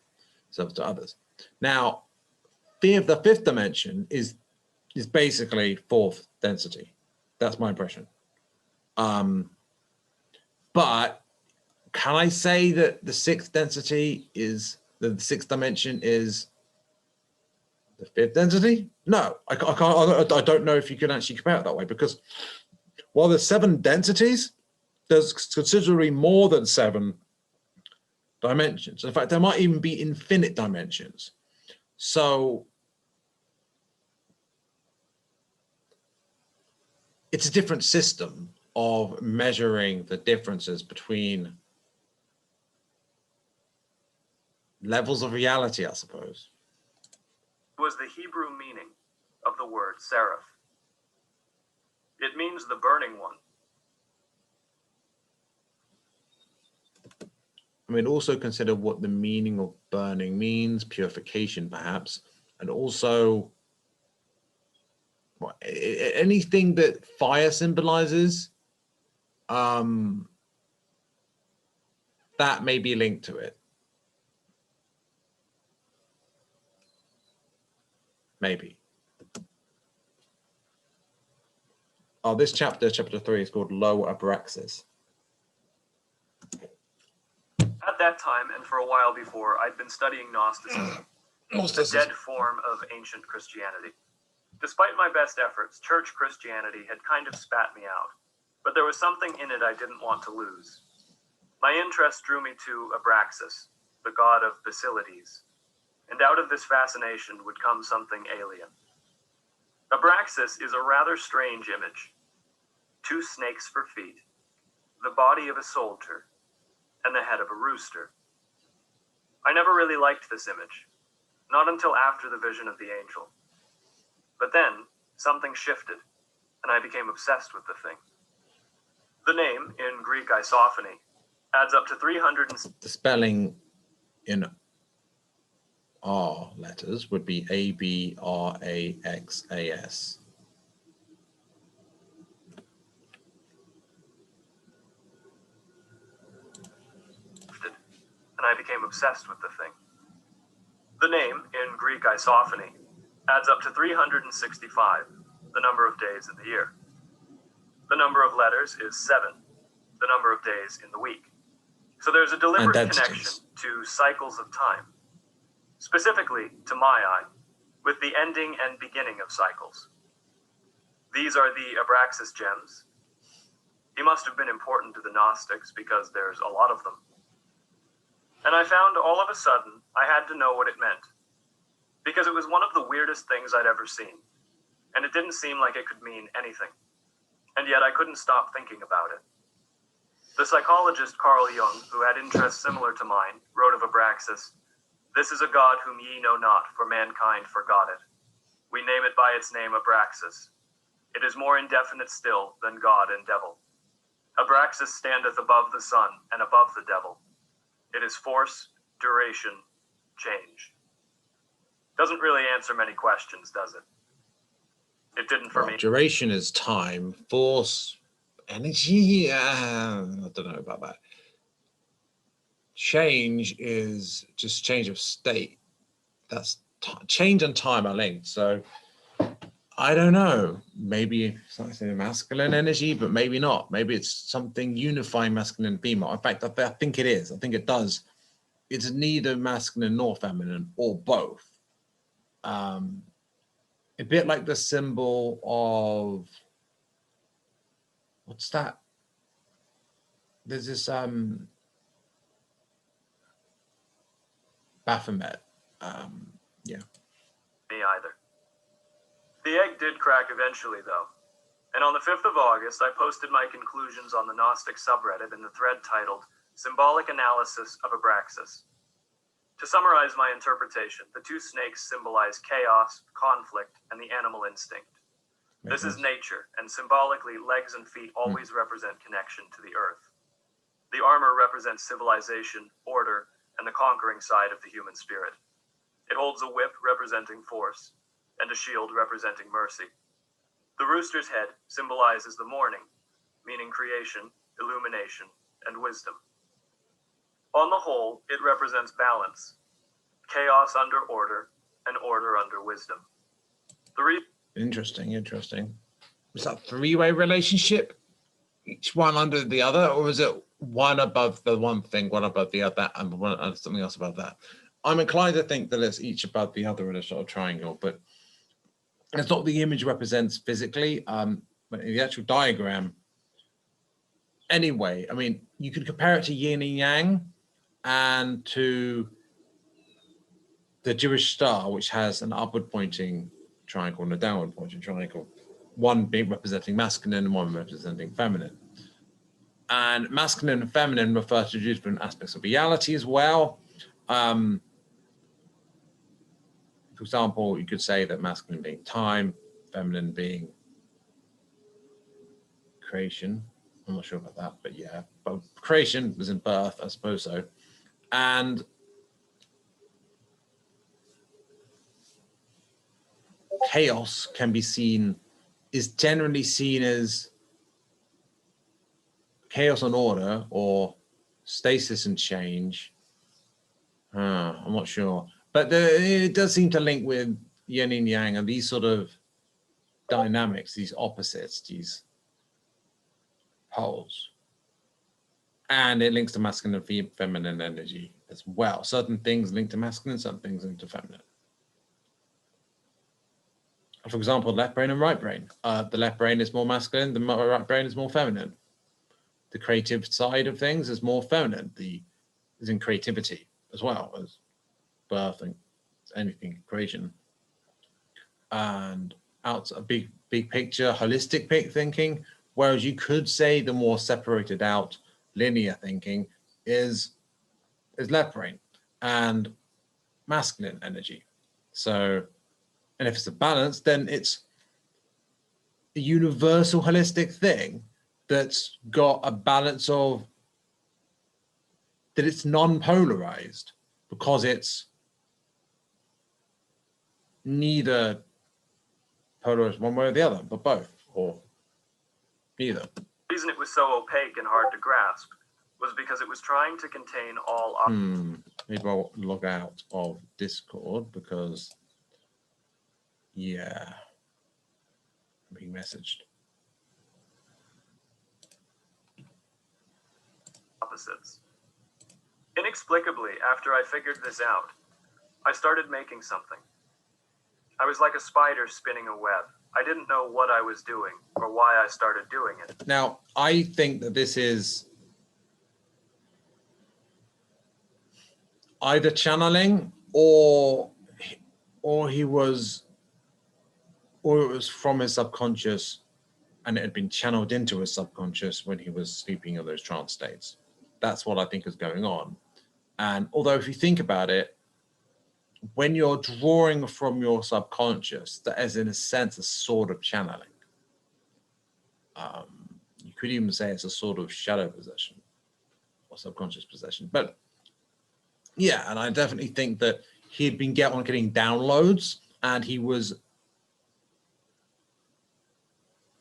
service to others. Now, the fifth dimension is basically fourth density. That's my impression. But can I say that the sixth density is the sixth dimension is the fifth density? No, I can't. I don't know if you can actually compare it that way, because while there's 7 densities, there's considerably more than 7 dimensions. In fact, there might even be infinite dimensions. So it's a different system of measuring the differences between levels of reality, I suppose. Was the Hebrew meaning of the word seraph. It means the burning one. I mean, also consider what the meaning of burning means, purification perhaps, and also anything that fire symbolizes, that may be linked to it. Maybe. Oh, this chapter 3, is called Low Abraxas. At that time, and for a while before, I'd been studying Gnosticism, the dead form of ancient Christianity. Despite my best efforts, church Christianity had kind of spat me out, but there was something in it I didn't want to lose. My interest drew me to Abraxas, the god of Basilides, and out of this fascination would come something alien. Abraxas is a rather strange image. 2 snakes for feet, the body of a soldier, and the head of a rooster. I never really liked this image, not until after the vision of the angel. But then, something shifted, and I became obsessed with the thing. The name, in Greek isophony, adds up to 300 The spelling in R letters would be Abraxas. and I became obsessed with the thing. The name, in Greek isophony, adds up to 365, the number of days in the year. The number of letters is 7, the number of days in the week. So there's a deliberate connection to cycles of time, specifically, to my eye, with the ending and beginning of cycles. These are the Abraxas gems. He must have been important to the Gnostics because there's a lot of them. And I found all of a sudden I had to know what it meant, because it was one of the weirdest things I'd ever seen, and it didn't seem like it could mean anything. And yet I couldn't stop thinking about it. The psychologist Carl Jung, who had interests similar to mine, wrote of Abraxas, "This is a god whom ye know not, for mankind forgot it. We name it by its name Abraxas. It is more indefinite still than God and devil. Abraxas standeth above the sun and above the devil. It is force, duration, change." Doesn't really answer many questions, does it? It didn't for me. Duration is time, force, energy, I don't know about that. Change is just change of state. That's change and time are linked. So I don't know. Maybe something masculine energy, but maybe not. Maybe it's something unifying masculine and female. In fact, I think it is. I think it does. It's neither masculine nor feminine, or both. A bit like the symbol of, what's that? There's this Baphomet. Yeah. Me either. The egg did crack eventually, though. And on the 5th of August, I posted my conclusions on the Gnostic subreddit in the thread titled Symbolic Analysis of Abraxas. To summarize my interpretation, the 2 snakes symbolize chaos, conflict, and the animal instinct. This is nature, and symbolically, legs and feet always represent connection to the earth. The armor represents civilization, order, and the conquering side of the human spirit. It holds a whip representing force, and a shield representing mercy. The rooster's head symbolizes the morning, meaning creation, illumination, and wisdom. On the whole, it represents balance, chaos under order, and order under wisdom. Interesting. Was that three-way relationship? Each one under the other, or is it one above the one thing, one above the other, and one something else above that? I'm inclined to think that it's each above the other in a sort of triangle, but it's not what the image represents physically, but in the actual diagram. Anyway, I mean, you could compare it to yin and yang and to the Jewish star, which has an upward pointing triangle and a downward pointing triangle, one being representing masculine and one representing feminine. And masculine and feminine refer to different aspects of reality as well. For example, you could say that masculine being time, feminine being creation. I'm not sure about that, but yeah, but creation was in birth, I suppose so. And chaos can be seen, is generally seen as chaos and order, or stasis and change. I'm not sure, but it does seem to link with yin and yang and these sort of dynamics, these opposites, these poles. And it links to masculine and feminine energy as well. Certain things link to masculine, certain things link to feminine. For example, left brain and right brain. The left brain is more masculine, the right brain is more feminine. The creative side of things is more feminine. Is in creativity as well as birth and anything creation. And out a big picture, holistic thinking, whereas you could say the more separated out linear thinking is left brain and masculine energy. So, and if it's a balance, then it's a universal holistic thing that's got a balance of that it's non-polarized because it's neither polarized one way or the other, but both, or neither. The reason it was so opaque and hard to grasp was because it was trying to contain all Maybe I'll log out of Discord because, yeah, I'm being messaged. opposites. Inexplicably, after I figured this out, I started making something. I was like a spider spinning a web. I didn't know what I was doing or why I started doing it. Now, I think that this is either channeling or it was from his subconscious and it had been channeled into his subconscious when he was sleeping in those trance states. That's what I think is going on. And although if you think about it, when you're drawing from your subconscious, that is in a sense a sort of channeling. You could even say it's a sort of shadow possession or subconscious possession. But yeah, and I definitely think that he had been getting downloads and he was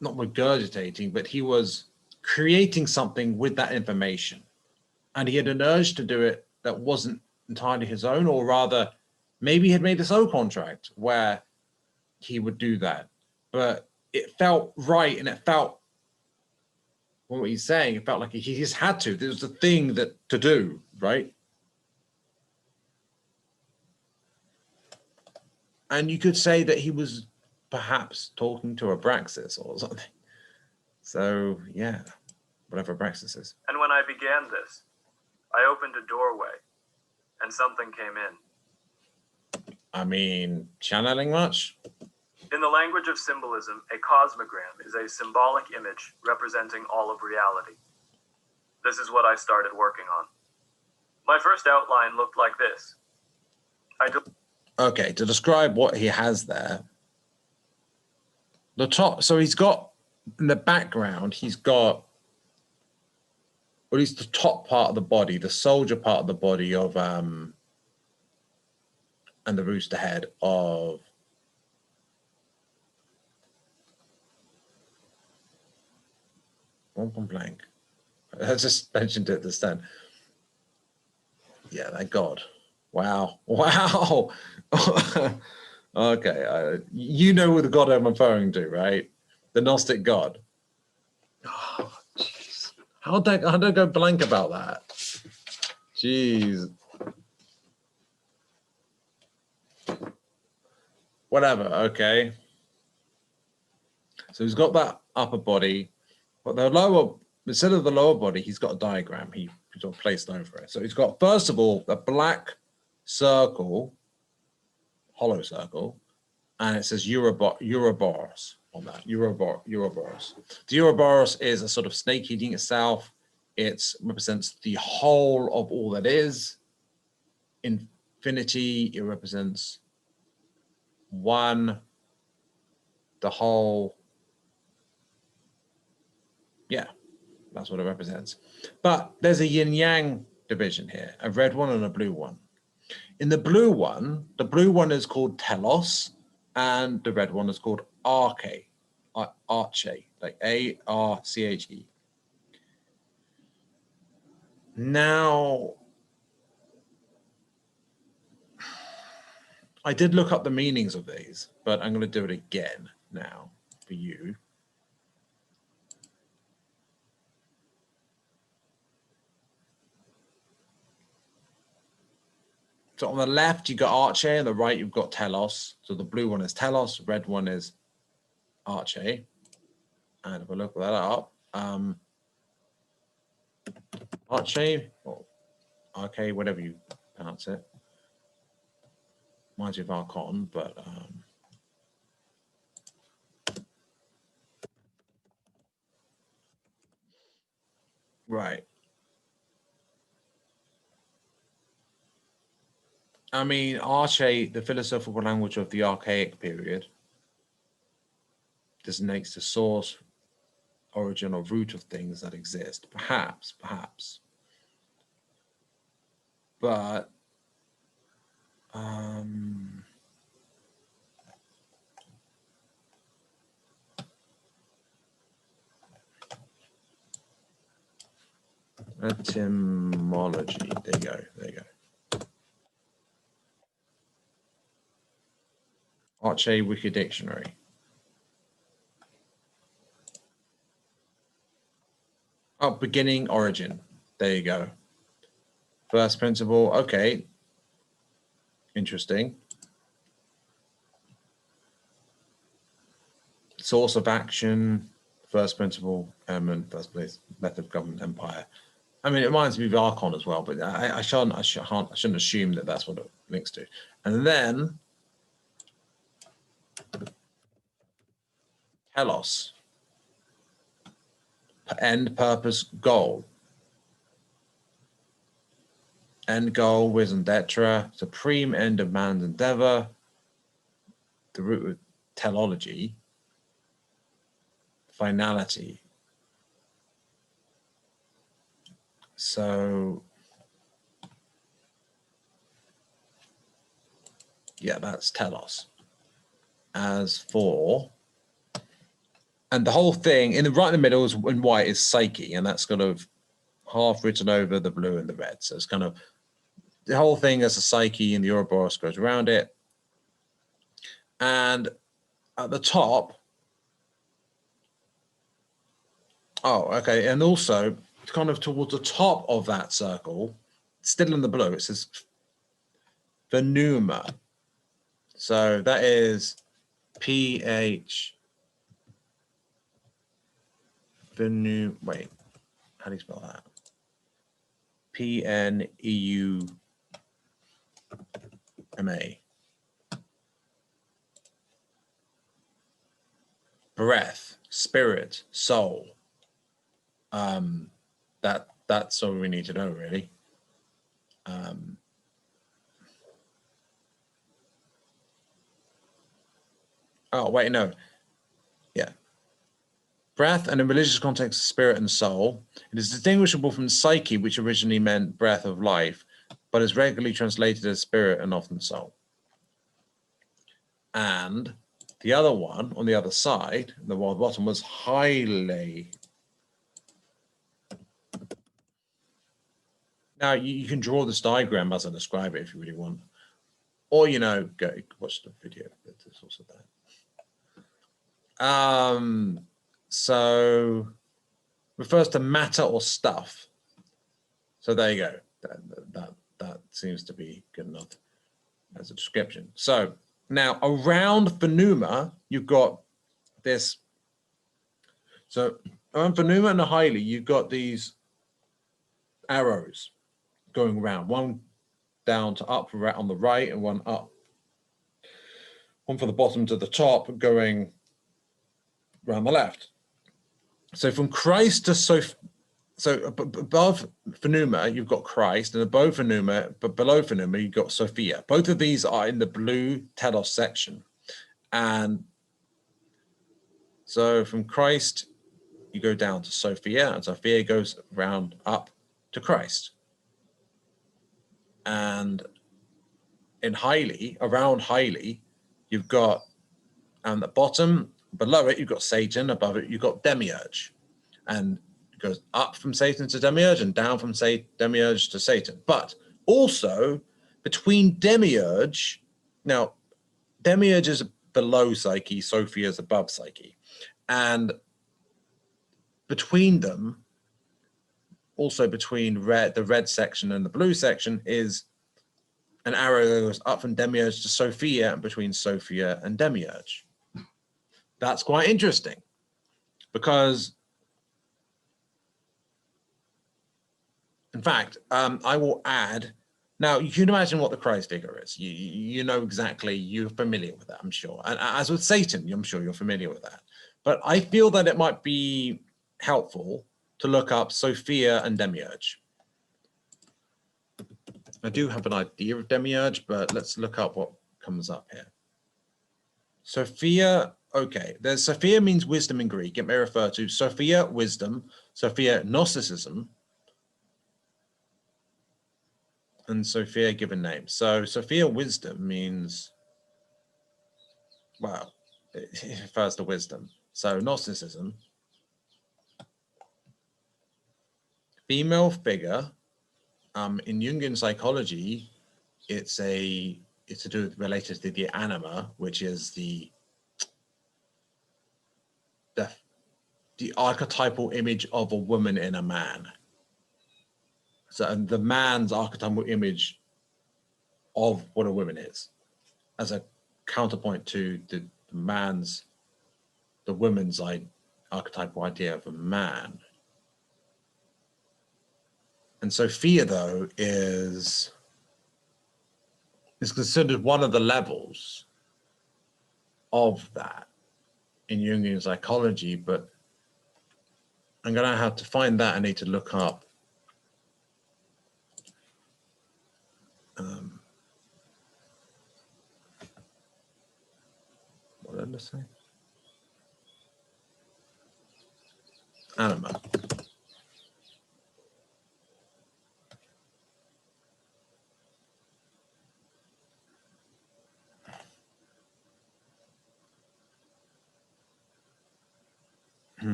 not regurgitating, but he was creating something with that information. And he had an urge to do it that wasn't entirely his own, or rather, maybe he had made a soul contract where he would do that. But it felt right, and it felt, what he's saying, it felt like he just had to. There was a thing to do, right? And you could say that he was perhaps talking to Abraxas or something. So, yeah, whatever Abraxas is. And when I began this, I opened a doorway, and something came in. I mean, channeling much? In the language of symbolism, a cosmogram is a symbolic image representing all of reality. This is what I started working on. My first outline looked like this. Okay, to describe what he has there, the top. So he's got in the background, he's got, or at least the top part of the body, the soldier part of the body of and the rooster head of one blank. I just mentioned it this time. Yeah, that god. Wow. Wow. Okay. You know what the god I'm referring to, right? The Gnostic god. Oh, jeez. How'd I go blank about that? Jeez. Whatever. Okay. So he's got that upper body, but the lower, instead of the lower body, he's got a diagram. He sort of placed over it. So he's got, first of all, a black circle, hollow circle, and it says Ouroboros on that. Ouroboros. The Ouroboros is a sort of snake eating itself. It represents the whole of all that is. Infinity, it represents one, the whole. Yeah, that's what it represents. But there's a yin-yang division here, a red one and a blue one. In the blue one is called telos, and the red one is called arche, like A-R-C-H-E. Now, I did look up the meanings of these, but I'm going to do it again now for you. So on the left, you've got arche, on the right, you've got telos. So the blue one is telos, red one is arche. And if I look that up, arche, or arche, whatever you pronounce it. Reminds me of Archon, but right. I mean, arche, the philosophical language of the archaic period, designates the source, origin, or root of things that exist. Perhaps. But etymology. There you go. Arche Wiki Dictionary. Oh, beginning, origin. There you go. First principle. Okay. Interesting. Source of action, first principle, element, first place, method of government, empire. I mean, it reminds me of Archon as well, but I shouldn't assume that that's what it links to. And then telos, end, purpose, goal. End goal, wisdom, detra, supreme end of man's endeavor, the root of teleology, finality. So, yeah, that's telos. As for, and the whole thing in the right in the middle is in white is psyche, and that's kind of half written over the blue and the red. So it's kind of the whole thing as a psyche, and the Ouroboros goes around it. And at the top, oh, okay, and also kind of towards the top of that circle, still in the blue, it says pneuma. So that is PH. Wait, how do you spell that? P-N-E-U-M-A. Breath, spirit, soul. That's all we need to know, really. Oh, wait, no. breath, and in religious context, spirit and soul. It is distinguishable from psyche, which originally meant breath of life, but is regularly translated as spirit and often soul. And the other one on the other side, the one at the bottom, was highly. Now you can draw this diagram as I describe it if you really want, or go watch the video. There's also that. So refers to matter or stuff. So there you go. That seems to be good enough as a description. So now around pneuma, you've got this. So around pneuma and the highly, you've got these arrows going around, one down to up on the right and one up, one from the bottom to the top going around the left. So from Christ to so above pneuma, you've got Christ, and above pneuma, but below pneuma, you've got Sophia. Both of these are in the blue telos section. And so from Christ, you go down to Sophia, and Sophia goes round up to Christ. And in highly, around highly, you've got, and the bottom, below it, you've got Satan, above it, you've got Demiurge. And it goes up from Satan to Demiurge and down from Demiurge to Satan. But also between Demiurge, now Demiurge is below Psyche, Sophia is above Psyche. And between them, also between the red section and the blue section, is an arrow that goes up from Demiurge to Sophia, and between Sophia and Demiurge. That's quite interesting, because in fact, I will add, now you can imagine what the Christ figure is. You know exactly, you're familiar with that, I'm sure. And as with Satan, I'm sure you're familiar with that. But I feel that it might be helpful to look up Sophia and Demiurge. I do have an idea of Demiurge, but let's look up what comes up here. Sophia, okay, there's Sophia means wisdom in Greek. It may refer to Sophia, wisdom, Sophia, Gnosticism, and Sophia, given name. So Sophia, wisdom means, well, it refers to wisdom. So Gnosticism, female figure. In Jungian psychology, it's to do with related to the anima, which is the archetypal image of a woman in a man. So the man's archetypal image of what a woman is, as a counterpoint to the woman's archetypal idea of a man. And Sophia, though, is considered one of the levels of that in Jungian psychology, but I'm going to have to find that. I need to look up what did I say? Anima.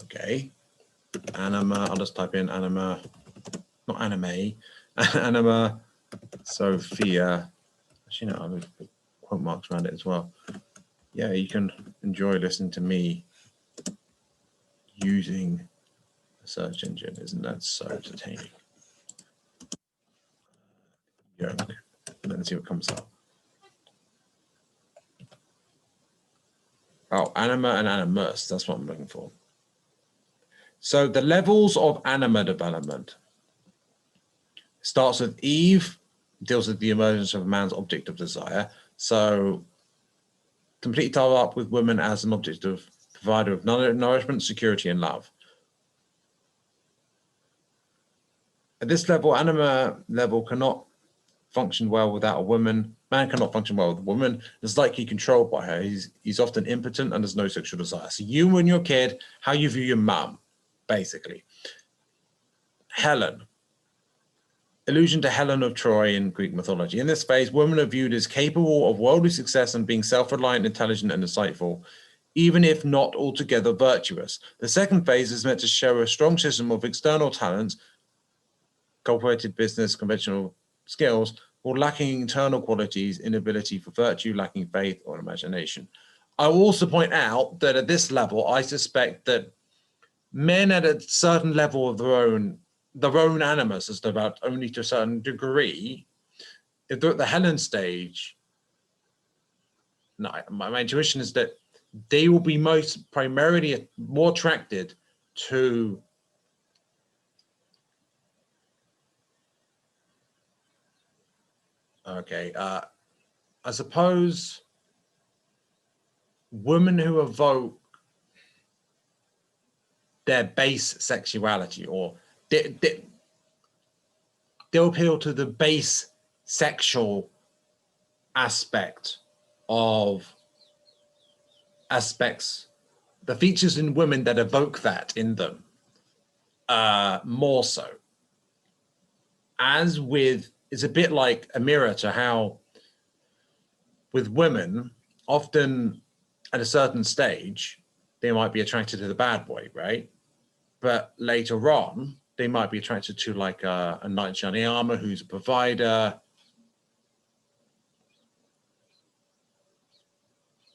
Okay, anima, I'll just type in anima, not anime, anima, Sophia. Actually, no, I'll put quote marks around it as well. Yeah, you can enjoy listening to me using a search engine. Isn't that so entertaining? Young. Let's see what comes up. Oh, anima and animus, that's what I'm looking for. So the levels of anima development starts with Eve, deals with the emergence of a man's object of desire. So completely tied up with women as an object of provider of nourishment, security, and love. At this level, anima level cannot function well without a woman. Man cannot function well with a woman. Is likely controlled by her. He's often impotent and has no sexual desire. So you and your kid, how you view your mum, basically. Helen. Allusion to Helen of Troy in Greek mythology. In this phase, women are viewed as capable of worldly success and being self-reliant, intelligent, and insightful, even if not altogether virtuous. The second phase is meant to show a strong system of external talents, cultivated business, conventional skills, or lacking internal qualities, inability for virtue, lacking faith or imagination. I will also point out that at this level, I suspect that men at a certain level of their own animus is developed only to a certain degree. If they're at the Helen stage, no, my intuition is that they will be most primarily more attracted to I suppose women who evoke their base sexuality, or they'll appeal to the base sexual aspect of the features in women that evoke that in them more so. As with, it's a bit like a mirror to how with women, often at a certain stage, they might be attracted to the bad boy, right? But later on, they might be attracted to like a knight in shining armor who's a provider,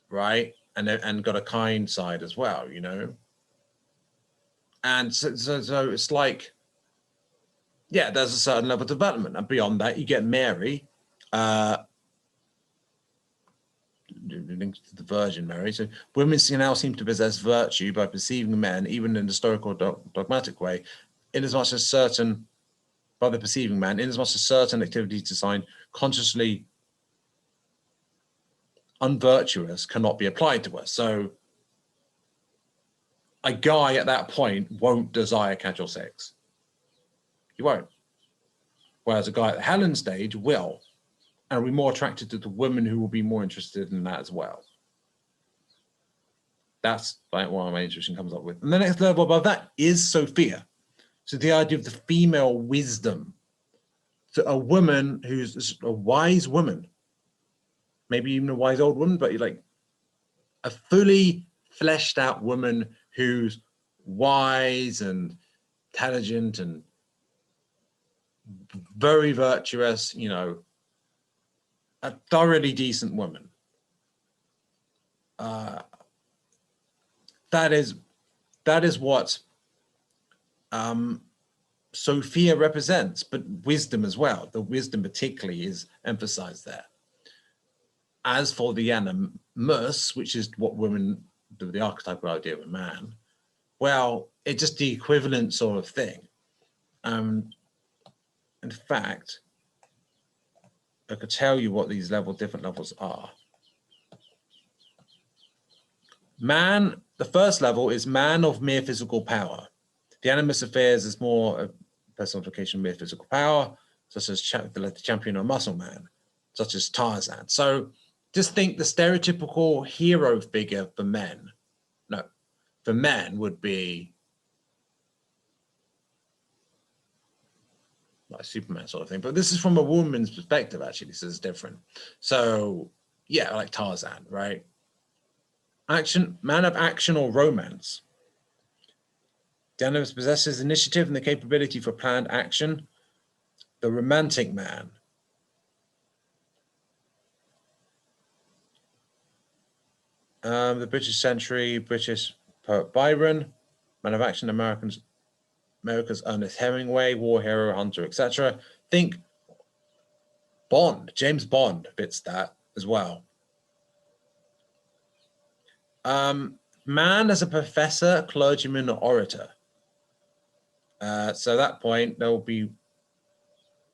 right? And got a kind side as well, you know? And so it's like, yeah, there's a certain level of development. And beyond that, you get Mary, linked to the Virgin Mary. So women now seem to possess virtue by perceiving men, even in a historical dogmatic way, inasmuch as certain, by the perceiving man, inasmuch as certain activities designed consciously unvirtuous cannot be applied to us. So a guy at that point won't desire casual sex. He won't. Whereas a guy at the Helen stage will, and will be more attracted to the women who will be more interested in that as well. That's like what my intuition comes up with. And the next level above that is Sophia. So the idea of the female wisdom. So a woman who's a wise woman, maybe even a wise old woman, but like a fully fleshed out woman who's wise and intelligent and very virtuous, you know, a thoroughly decent woman. That is what Sophia represents, but wisdom as well. The wisdom particularly is emphasized there. As for the animus, which is what women do, the archetypal idea of a man, well, it's just the equivalent sort of thing. In fact, I could tell you what these different levels are. Man, the first level is man of mere physical power. The animus affairs is more a personification of mere physical power, such as the champion or muscle man, such as Tarzan. So just think the stereotypical hero figure for men. No, for men would be like Superman sort of thing. But this is from a woman's perspective, actually, so it's different. So yeah, like Tarzan, right? Action, man of action or romance. The animus possesses initiative and the capability for planned action. The romantic man. The British century, British poet Byron, man of action, America's Ernest Hemingway, war hero, hunter, etc. Think Bond, James Bond fits that as well. Man as a professor, clergyman, or orator. So at that point, there will be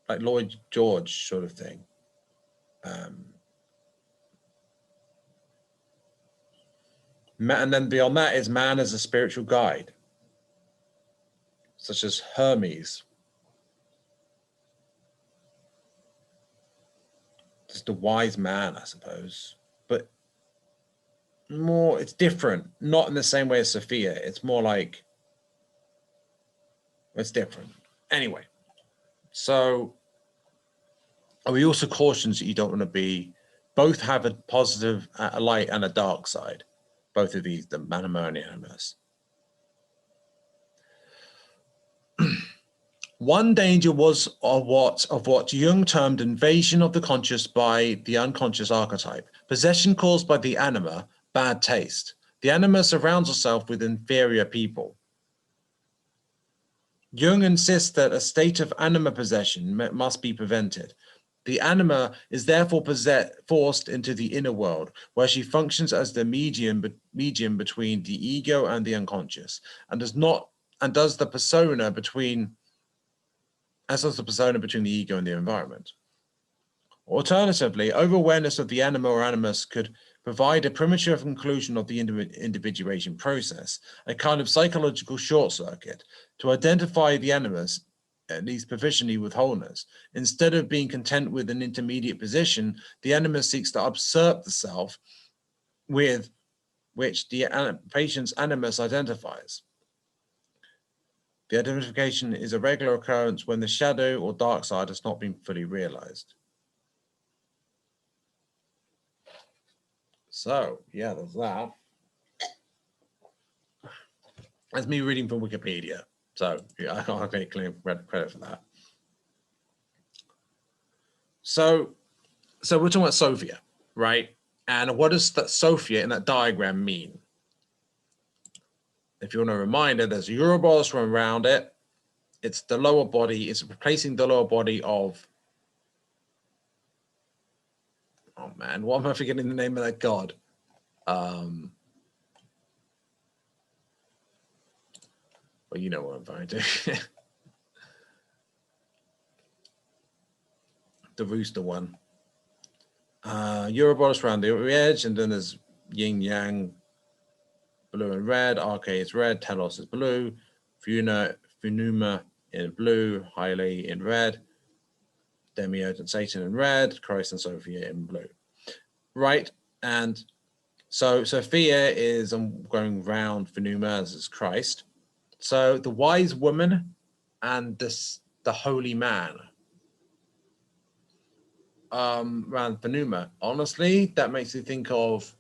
like Lloyd George sort of thing. And then beyond that is man as a spiritual guide, such as Hermes. just a wise man, I suppose, but more, it's different, not in the same way as Sophia. It's more like, it's different. Anyway, so he also cautions that you don't want to be, both have a positive, a light and a dark side. Both of these, the anima and the animus. One danger was of what Jung termed invasion of the conscious by the unconscious archetype. Possession caused by the anima, bad taste. The anima surrounds itself with inferior people. Jung insists that a state of anima possession must be prevented. The anima is therefore forced into the inner world, where she functions as the medium between the ego and the unconscious, and does the persona between the ego and the environment. Alternatively, over-awareness of the anima or animus could provide a premature conclusion of the individuation process, a kind of psychological short circuit, to identify the animus, at least provisionally, with wholeness. Instead of being content with an intermediate position, the animus seeks to usurp the self with which the patient's animus identifies. The identification is a regular occurrence when the shadow or dark side has not been fully realized. So, yeah, there's that. That's me reading from Wikipedia. So, yeah, I can't get credit for that. So we're talking about Sophia, right? And what does that Sophia in that diagram mean? If you want a reminder, there's a Ouroboros around it. It's the lower body. It's replacing the lower body of, oh man, what am I forgetting the name of that god? Well, you know what I'm trying to. The rooster one. Ouroboros around the edge, and then there's yin yang, blue and red. Arche is red, Telos is blue, Funuma in blue, Haile in red, Demiurge and Satan in red, Christ and Sophia in blue. Right, and so Sophia is, I'm going round Funuma as Christ. So the wise woman and the holy man. Around Funuma, honestly, that makes me think of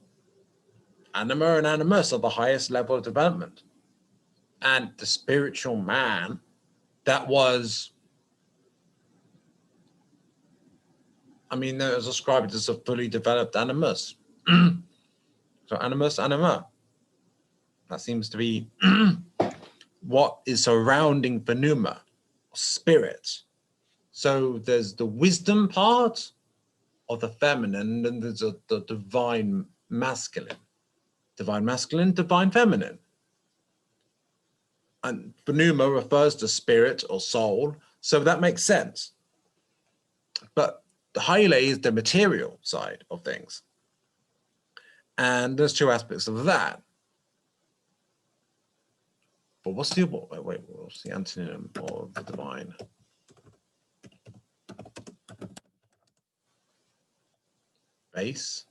anima and animus are the highest level of development. And the spiritual man, that was, I mean, that was described as a fully developed animus. So animus, anima. That seems to be what is surrounding Funuma, spirit. So there's the wisdom part of the feminine, and there's the divine masculine. Divine masculine, divine feminine. And Funuma refers to spirit or soul, so that makes sense. But the Haile is the material side of things. And there's two aspects of that. But what's the antonym of the divine? Base.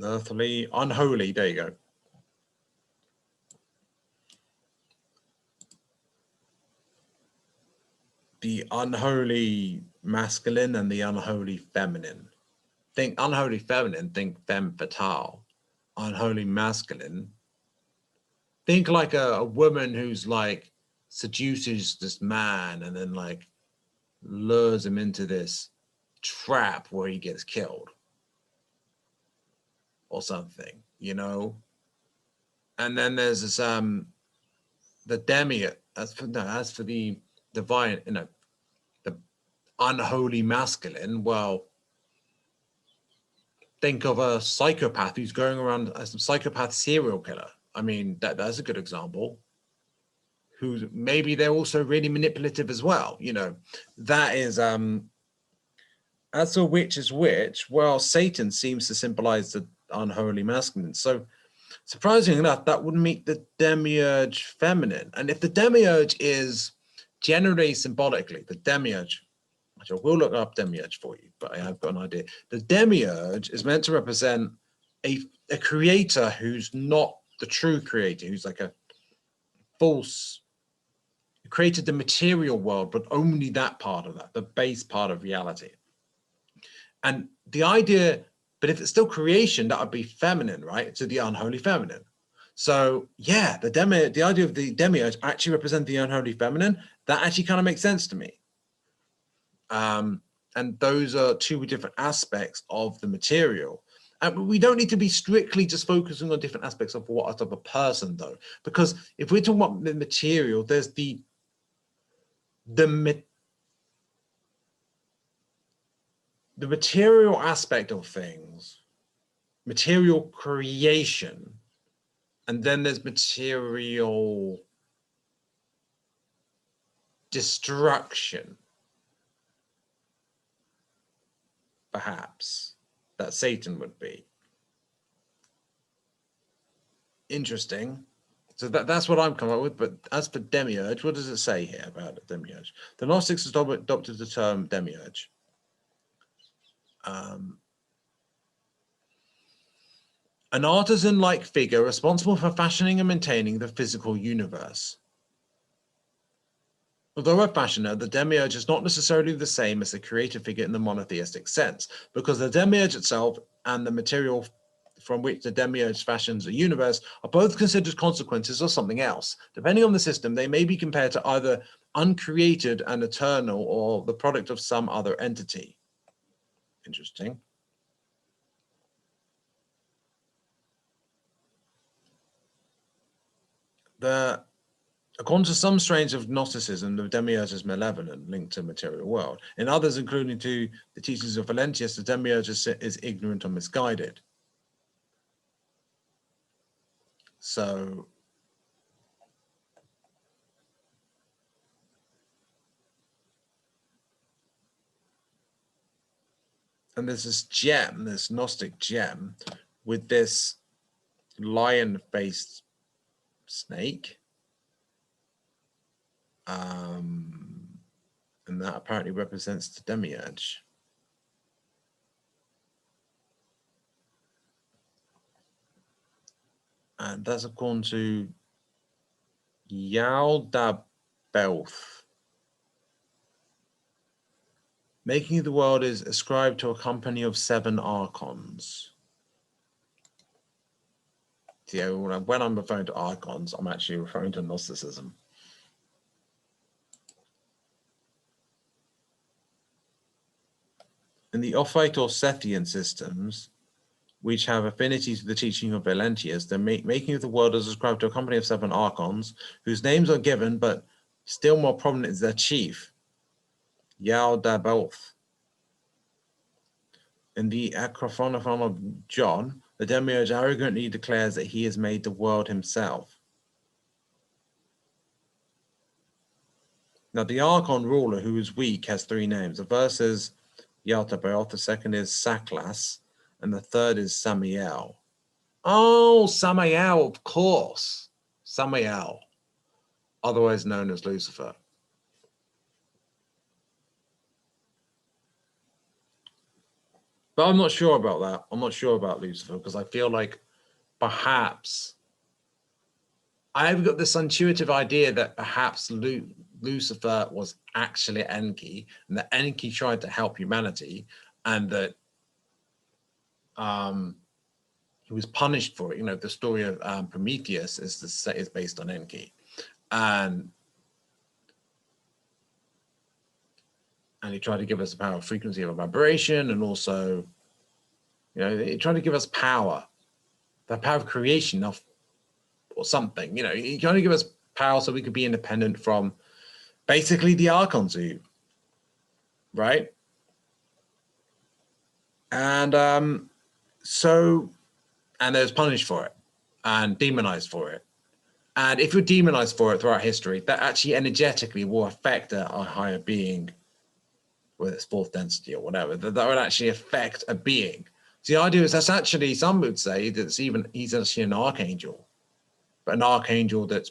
Earthly, unholy, there you go. The unholy masculine and the unholy feminine. Think unholy feminine, think femme fatale. Unholy masculine, think like a woman who's like seduces this man and then like lures him into this trap where he gets killed or something, you know. And then there's this the demiurge. As for the divine, you know, the unholy masculine. Well, think of a psychopath who's going around as a psychopath serial killer. I mean, that's a good example. who maybe they're also really manipulative as well. You know, that is as for which is which. Well, Satan seems to symbolize the unholy masculine. So surprisingly enough, that would make the demiurge feminine. And if the demiurge is generally symbolically, the demiurge, which I will look up demiurge for you, but I have got an idea. The demiurge is meant to represent a creator who's not the true creator, who's like a false, created the material world, but only that part of that, the base part of reality. And the idea, but if it's still creation, that would be feminine, right? To the unholy feminine. So yeah, the idea of the demiurge actually represent the unholy feminine. That actually kind of makes sense to me. And those are two different aspects of the material. And we don't need to be strictly just focusing on different aspects of what type of person, though, because if we're talking about the material, there's the material aspect of things, material creation, and then there's material destruction, perhaps, that Satan would be. Interesting. So that's what I'm coming up with. But as for demiurge, what does it say here about the demiurge? The Gnostics adopted the term demiurge. An artisan-like figure responsible for fashioning and maintaining the physical universe. Although a fashioner, the demiurge is not necessarily the same as the creative figure in the monotheistic sense, because the demiurge itself and the material from which the demiurge fashions a universe are both considered consequences of something else. Depending on the system, they may be compared to either uncreated and eternal or the product of some other entity. Interesting. According to some strains of Gnosticism, the demiurge is malevolent, linked to the material world. In others, including to the teachings of Valentius, the demiurge is ignorant or misguided. So, and there's this gem, this Gnostic gem, with this lion-faced snake. And that apparently represents the demiurge. And that's according to Yaldabaoth. Making the world is ascribed to a company of 7 archons. Yeah, when I'm referring to archons, I'm actually referring to Gnosticism. In the Ophite or Sethian systems, which have affinity to the teaching of Valentius, the making of the world is ascribed to a company of 7 archons, whose names are given, but still more prominent is their chief, Yaldabaoth. In the Acrophonion of John, the demiurge arrogantly declares that he has made the world himself. Now, the archon ruler, who is weak, has 3 names. The first is Yaldabaoth, the second is Saklas, and the third is Samael. Oh, Samael, of course. Samael, otherwise known as Lucifer. But I'm not sure about that. I'm not sure about Lucifer, because I feel like perhaps I've got this intuitive idea that perhaps Lucifer was actually Enki, and that Enki tried to help humanity, and that he was punished for it. You know, the story of Prometheus is based on Enki, and he tried to give us the power of frequency of a vibration, and also, you know, he tried to give us power, the power of creation of, or something. You know, he tried to give us power so we could be independent from basically the archons, right? And so, and they was punished for it and demonized for it. And if you're demonized for it throughout history, that actually energetically will affect a higher being, whether it's fourth density or whatever, that would actually affect a being. So the idea is that's actually, some would say that he's actually an archangel, but an archangel that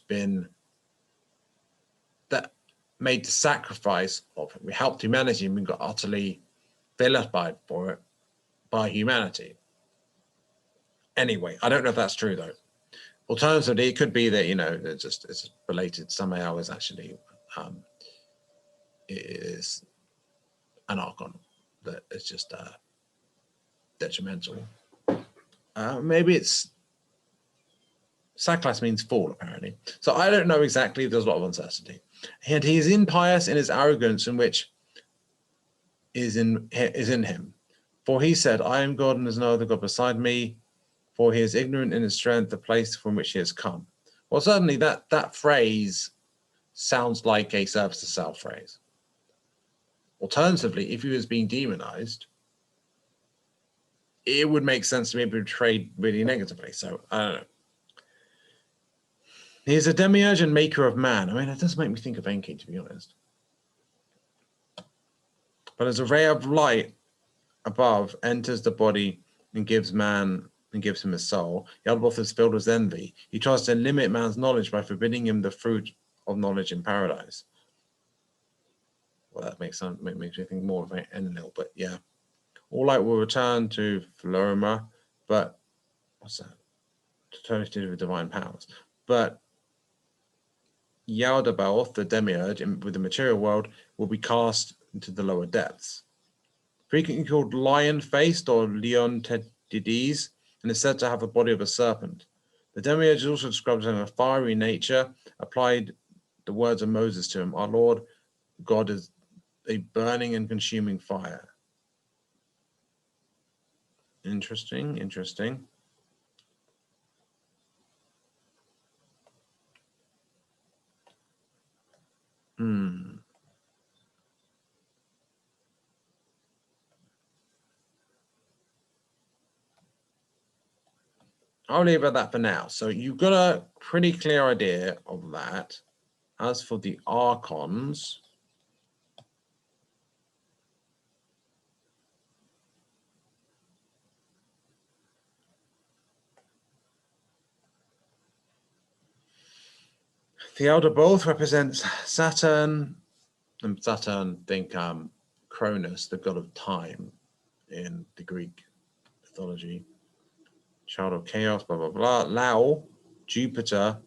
made the sacrifice of, we helped humanity and we got utterly vilified for it by humanity. Anyway, I don't know if that's true though. Alternatively, it could be that, it's related somehow is actually, it is an archon that is just detrimental. Maybe it's, Saklas means fall, apparently. So I don't know exactly, there's a lot of uncertainty. And he is impious in his arrogance, in which is in him. For he said, I am God and there's no other God beside me, for he is ignorant in his strength, the place from which he has come. Well, certainly that phrase sounds like a service to self phrase. Alternatively, if he was being demonized, it would make sense to be portrayed really negatively. So I don't know. He is a demiurge and maker of man. I mean, it does make me think of Enki, to be honest. But as a ray of light above enters the body and gives him his soul, Yaldabaoth is filled with envy. He tries to limit man's knowledge by forbidding him the fruit of knowledge in paradise. Well, that makes me think more of Enlil, but yeah. All light will return to Florima, but what's that? Totally to do with divine powers. But Yaldabaoth, the demiurge with the material world, will be cast into the lower depths. Frequently called lion-faced or Leontides, and is said to have the body of a serpent. The demiurge is also described as having a fiery nature. Applied the words of Moses to him, our Lord God is a burning and consuming fire. Interesting. I'll leave it at that for now. So you've got a pretty clear idea of that. As for the archons, the elder both represents Saturn, and Saturn, think Cronus, the god of time in the Greek mythology. Child of chaos, blah, blah, blah. Lao, Jupiter,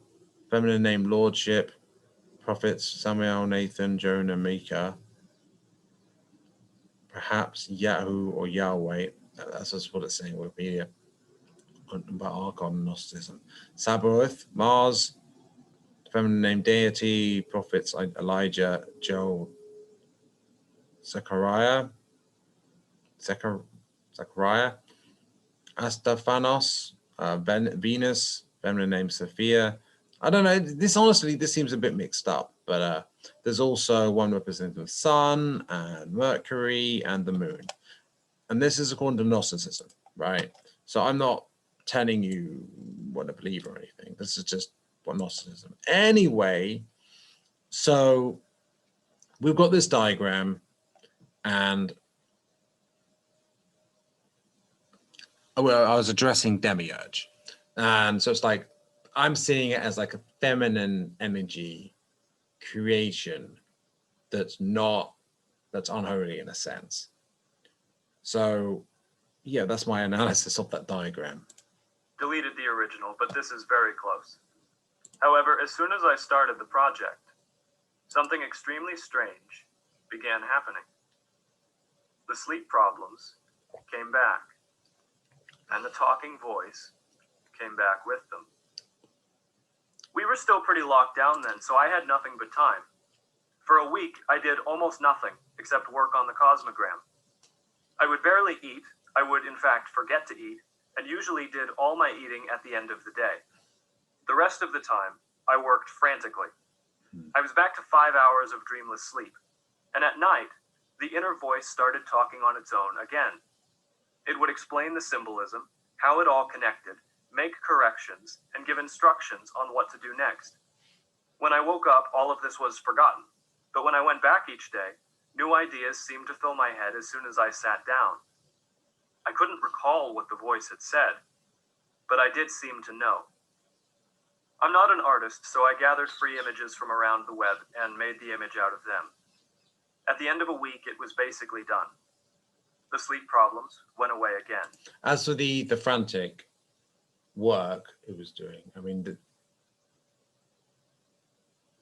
feminine name lordship, prophets Samuel, Nathan, Jonah, Micah, perhaps Yahoo or Yahweh. That's just what it's saying in Wikipedia about Archon Gnosticism. Sabaoth, Mars, feminine name deity, prophets Elijah, Joel, Zechariah, Astaphanos, Venus, feminine name Sophia. I don't know. This seems a bit mixed up, but there's also one representing the sun and Mercury and the moon. And this is according to Gnosticism, right? So I'm not telling you what to believe or anything. This is just what Gnosticism. Anyway, so we've got this diagram, and I was addressing demiurge. And so it's like, I'm seeing it as like a feminine energy creation that's unholy in a sense. So yeah, that's my analysis of that diagram. Deleted the original, but this is very close. However, as soon as I started the project, something extremely strange began happening. The sleep problems came back, and the talking voice came back with them. We were still pretty locked down then, so I had nothing but time. For a week, I did almost nothing except work on the cosmogram. I would barely eat. I would, in fact, forget to eat, and usually did all my eating at the end of the day. The rest of the time, I worked frantically. I was back to 5 hours of dreamless sleep, and at night, the inner voice started talking on its own again. It would explain the symbolism, how it all connected, make corrections, and give instructions on what to do next. When I woke up, all of this was forgotten, but when I went back each day, new ideas seemed to fill my head as soon as I sat down. I couldn't recall what the voice had said, but I did seem to know. I'm not an artist, so I gathered free images from around the web and made the image out of them. At the end of a week, it was basically done. The sleep problems went away again. As for the frantic work it was doing, I mean,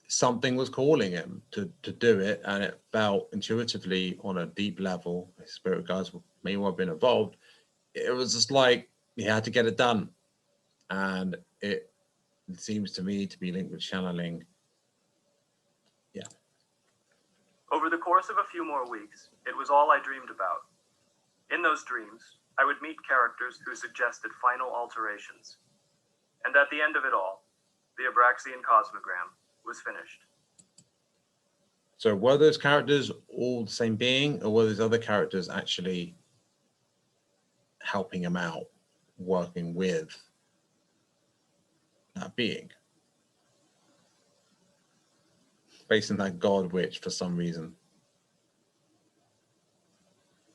something was calling him to do it, and it felt intuitively on a deep level. His spirit guides may well have been involved. It was just like he had to get it done, and it seems to me to be linked with channeling. Yeah. Over the course of a few more weeks, it was all I dreamed about. In those dreams, I would meet characters who suggested final alterations. And at the end of it all, the Abraxian cosmogram was finished. So were those characters all the same being, or were those other characters actually helping him out, working with that being? Based on that god, which for some reason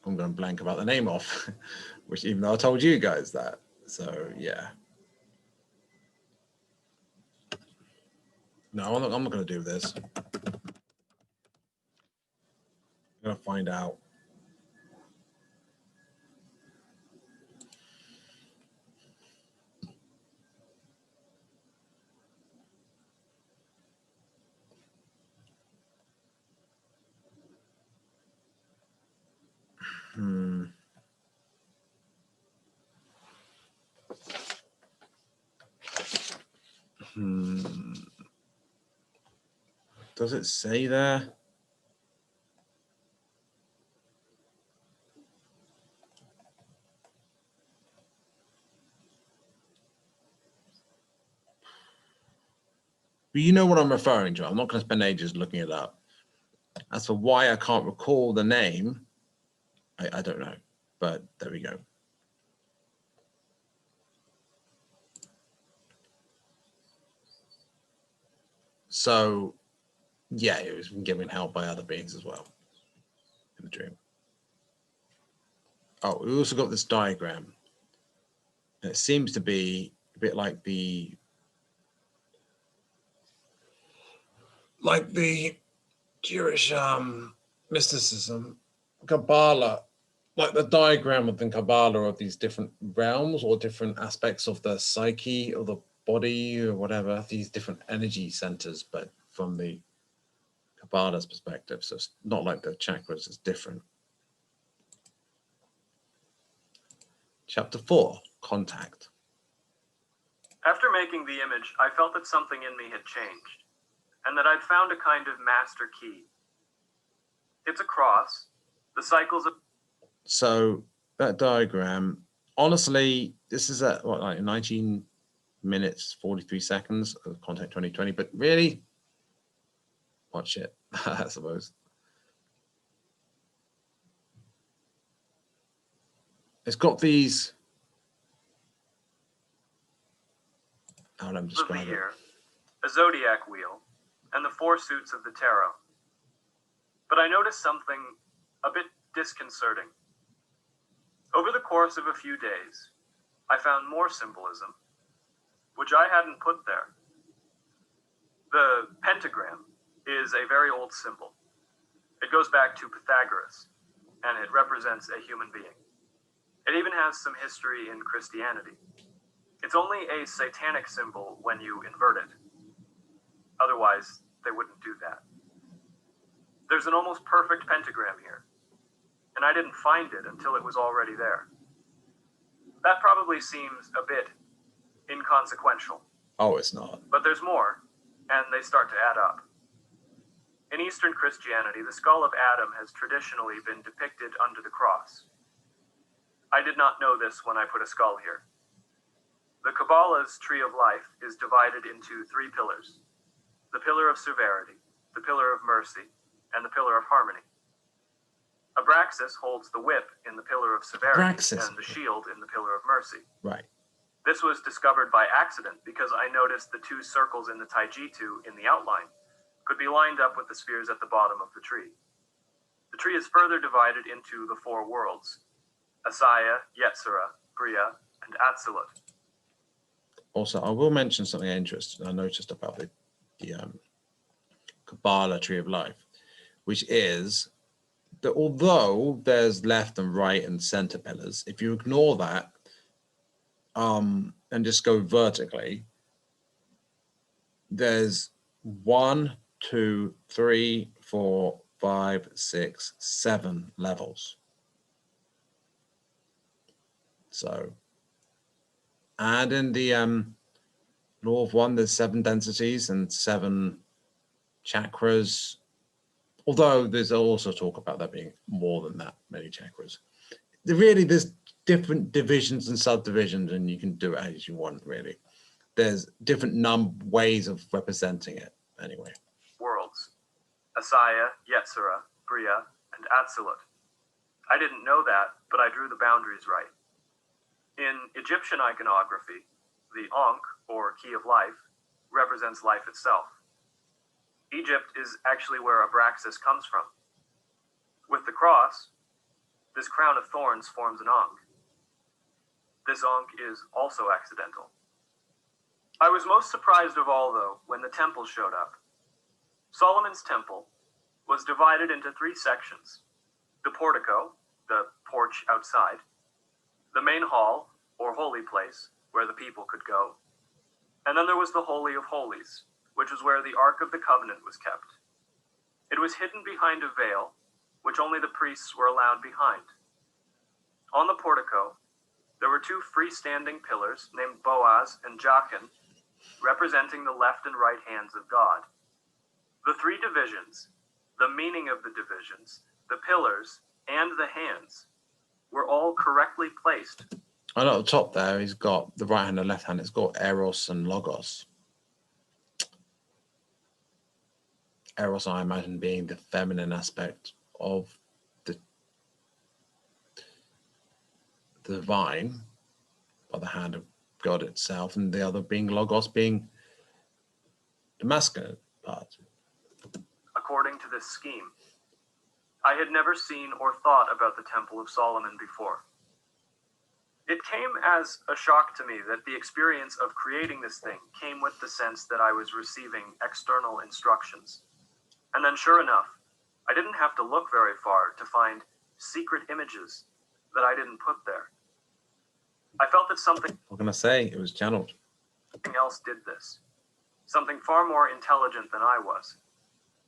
I'm going to blank about the name of, which even though I told you guys that. So yeah. No, I'm not going to do this. I'm going to find out. Does it say there? But you know what I'm referring to. I'm not going to spend ages looking it up. As for why I can't recall the name, I don't know. But there we go. So, yeah, it was given help by other beings as well in the dream. Oh, we also got this diagram. And it seems to be a bit like the Jewish mysticism, Kabbalah, like the diagram of the Kabbalah of these different realms or different aspects of the psyche or the body or whatever, these different energy centers, but from the Kabbalah's perspective. So it's not like the chakras, it's different. Chapter 4, Contact. After making the image, I felt that something in me had changed, and that I'd found a kind of master key. It's a cross, the cycles of... So that diagram, honestly, this is at what, like 19 minutes, 43 seconds of Contact 2020, but really, watch it, I suppose. It's got these, how would I describe it? A zodiac wheel, and the 4 suits of the tarot. But I noticed something a bit disconcerting. Over the course of a few days, I found more symbolism, which I hadn't put there. The pentagram is a very old symbol. It goes back to Pythagoras, and it represents a human being. It even has some history in Christianity. It's only a satanic symbol when you invert it. Otherwise, they wouldn't do that. There's an almost perfect pentagram here, and I didn't find it until it was already there. That probably seems a bit inconsequential. Oh, it's not. But there's more, and they start to add up. In Eastern Christianity, the skull of Adam has traditionally been depicted under the cross. I did not know this when I put a skull here. The Kabbalah's tree of life is divided into 3 pillars: the pillar of severity, the pillar of mercy, and the pillar of harmony. Abraxas holds the whip in the pillar of severity and the shield in the pillar of mercy. Right. This was discovered by accident because I noticed the two circles in the Taijitu in the outline could be lined up with the spheres at the bottom of the tree. The tree is further divided into the four worlds: Asaya, Yetzirah, Bria, and Atzilut. Also, I will mention something interesting I noticed about the Kabbalah tree of life, which is that although there's left and right and center pillars, if you ignore that and just go vertically, there's 1, 2, 3, 4, 5, 6, 7 levels. So, and in the law of one, there's 7 densities and 7 chakras. Although there's also talk about there being more than that many chakras. There's different divisions and subdivisions, and you can do it as you want, really. There's different ways of representing it, anyway. Worlds: Asaya, Yetzirah, Bria, and Atzilut. I didn't know that, but I drew the boundaries right. In Egyptian iconography, the Ankh, or key of life, represents life itself. Egypt is actually where Abraxas comes from. With the cross, this crown of thorns forms an Ankh. This Ankh is also accidental. I was most surprised of all, though, when the temple showed up. Solomon's temple was divided into 3 sections: the portico, the porch outside, the main hall, or holy place, where the people could go, and then there was the Holy of Holies, which was where the Ark of the Covenant was kept. It was hidden behind a veil, which only the priests were allowed behind. On the portico, there were 2 freestanding pillars named Boaz and Jachin, representing the left and right hands of God. The 3 divisions, the meaning of the divisions, the pillars, and the hands were all correctly placed. And at the top there, he's got the right hand and left hand. It's got Eros and Logos. Eros, I imagine, being the feminine aspect of the divine by the hand of God itself, and the other being Logos, being the masculine part. According to this scheme, I had never seen or thought about the Temple of Solomon before. It came as a shock to me that the experience of creating this thing came with the sense that I was receiving external instructions. And then sure enough, I didn't have to look very far to find secret images that I didn't put there. I felt that something What can I say? It was channeled. else did this. Something far more intelligent than I was.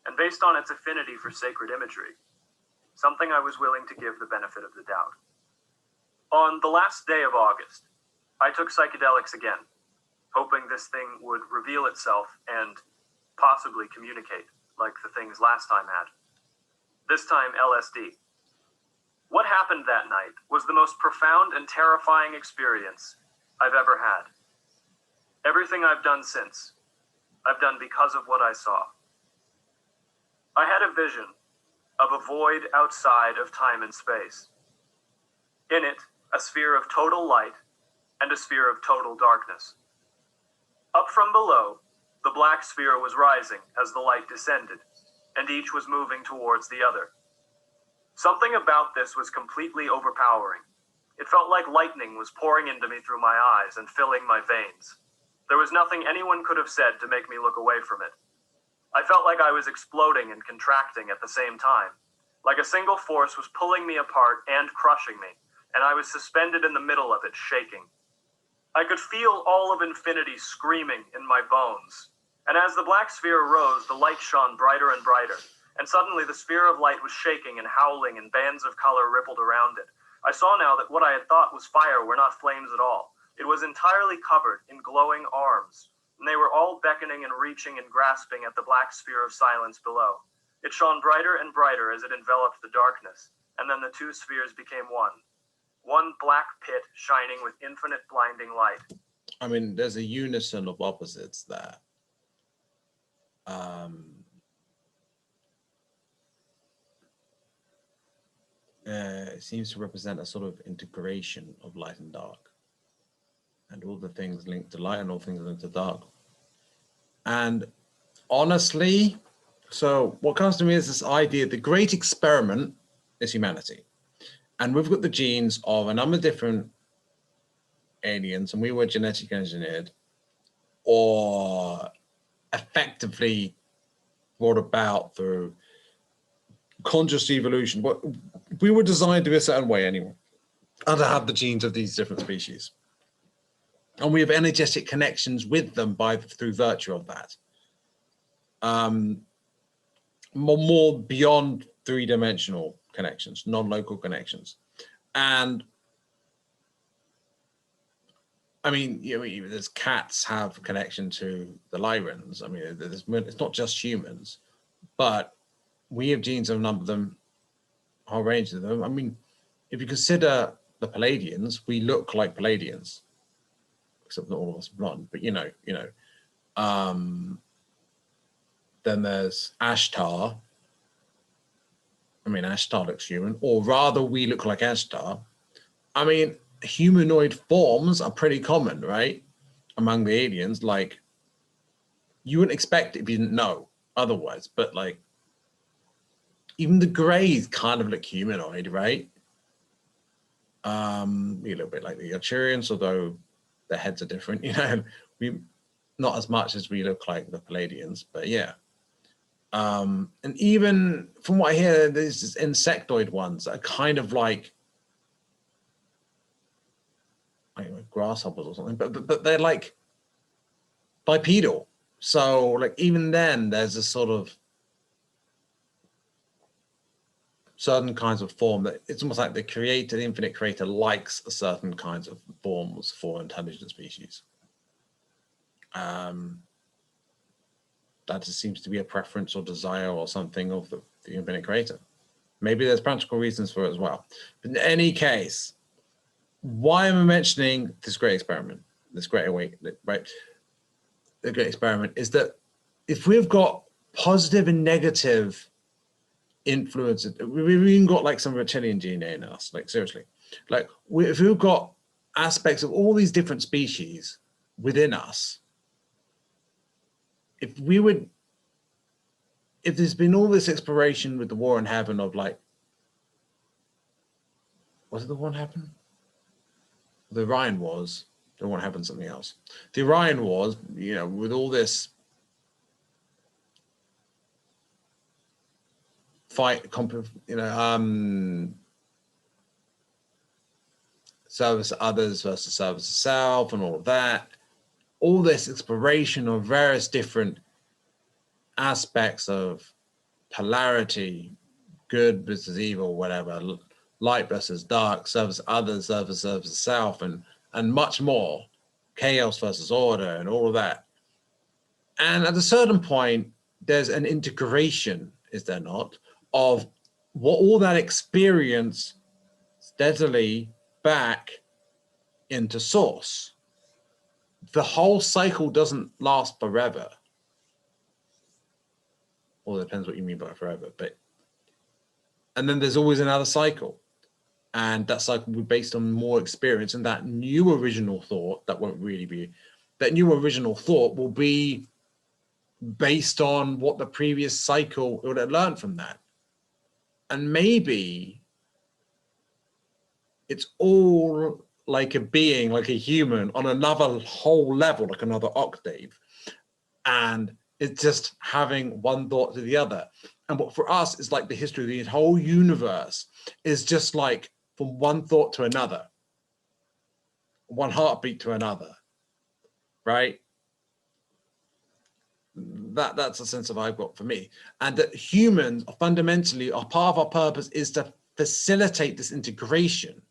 And based on its affinity for sacred imagery, something I was willing to give the benefit of the doubt. On the last day of August, I took psychedelics again, hoping this thing would reveal itself and possibly communicate, like the things last time had. This time, LSD. What happened that night was the most profound and terrifying experience I've ever had. Everything I've done since, I've done because of what I saw. I had a vision of a void outside of time and space. In it, a sphere of total light and a sphere of total darkness. Up from below, the black sphere was rising as the light descended, and each was moving towards the other. Something about this was completely overpowering. It felt like lightning was pouring into me through my eyes and filling my veins. There was nothing anyone could have said to make me look away from it. I felt like I was exploding and contracting at the same time, like a single force was pulling me apart and crushing me, and I was suspended in the middle of it, shaking. I could feel all of infinity screaming in my bones, and as the black sphere rose, the light shone brighter and brighter, and suddenly the sphere of light was shaking and howling, and bands of color rippled around it. I saw now that what I had thought was fire were not flames at all. It was entirely covered in glowing arms, and they were all beckoning and reaching and grasping at the black sphere of silence below. It shone brighter and brighter as it enveloped the darkness, and then the 2 spheres became one. One black pit shining with infinite blinding light. I mean, there's a unison of opposites there. It seems to represent a sort of integration of light and dark. and all the things linked to light and all things linked to dark. And honestly, so what comes to me is this idea, the great experiment is humanity. And we've got the genes of a number of different aliens, and we were genetically engineered or effectively brought about through conscious evolution. But we were designed to be a certain way anyway, and to have the genes of these different species. And we have energetic connections with them through virtue of that. More beyond three-dimensional connections, non-local connections. And I mean, there's cats have connection to the Lyrans. I mean, it's not just humans, but we have genes of a number of them, a whole range of them. I mean, if you consider the Palladians, we look like Palladians, except not all of us blonde, but then there's Ashtar. I mean, Ashtar looks human, or rather we look like Ashtar. I mean, humanoid forms are pretty common, right? Among the aliens, like you wouldn't expect it if you didn't know otherwise, but like even the Greys kind of look humanoid, right? A little bit like the Arturians, although their heads are different, we not as much as we look like the Palladians, but yeah. And even from what I hear, there's this insectoid ones that are kind of like grasshoppers or something, but they're like bipedal. So like even then there's a sort of certain kinds of form that it's almost like the infinite creator likes certain kinds of forms for intelligent species. That just seems to be a preference or desire or something of the infinite creator. Maybe there's practical reasons for it as well. But in any case, why am I mentioning this great experiment, this great awakening, right? The great experiment is that if we've got positive and negative influences, we've even got like some reptilian DNA in us, like seriously. Like if we've got aspects of all these different species within us, if there's been all this exploration with the war in heaven of like, was it the war in heaven? The Orion Wars, the war in heaven, something else. The Orion Wars, with all this fight, service to others versus service to self and all of that, all this exploration of various different aspects of polarity, good versus evil, whatever, light versus dark, service to others, service to self, and much more, chaos versus order and all of that. And at a certain point, there's an integration, is there not, of what all that experience steadily back into source. The whole cycle doesn't last forever. Well, it depends what you mean by forever, and then there's always another cycle. And that cycle will be based on more experience, and that new original thought, that new original thought will be based on what the previous cycle would have learned from that. And maybe it's all like a being, like a human on another whole level, like another octave. And it's just having one thought to the other. And what for us is like the history of the whole universe is just like from one thought to another, one heartbeat to another, right? That's a sense of I've got for me. And that humans are fundamentally, part of our purpose is to facilitate this integration.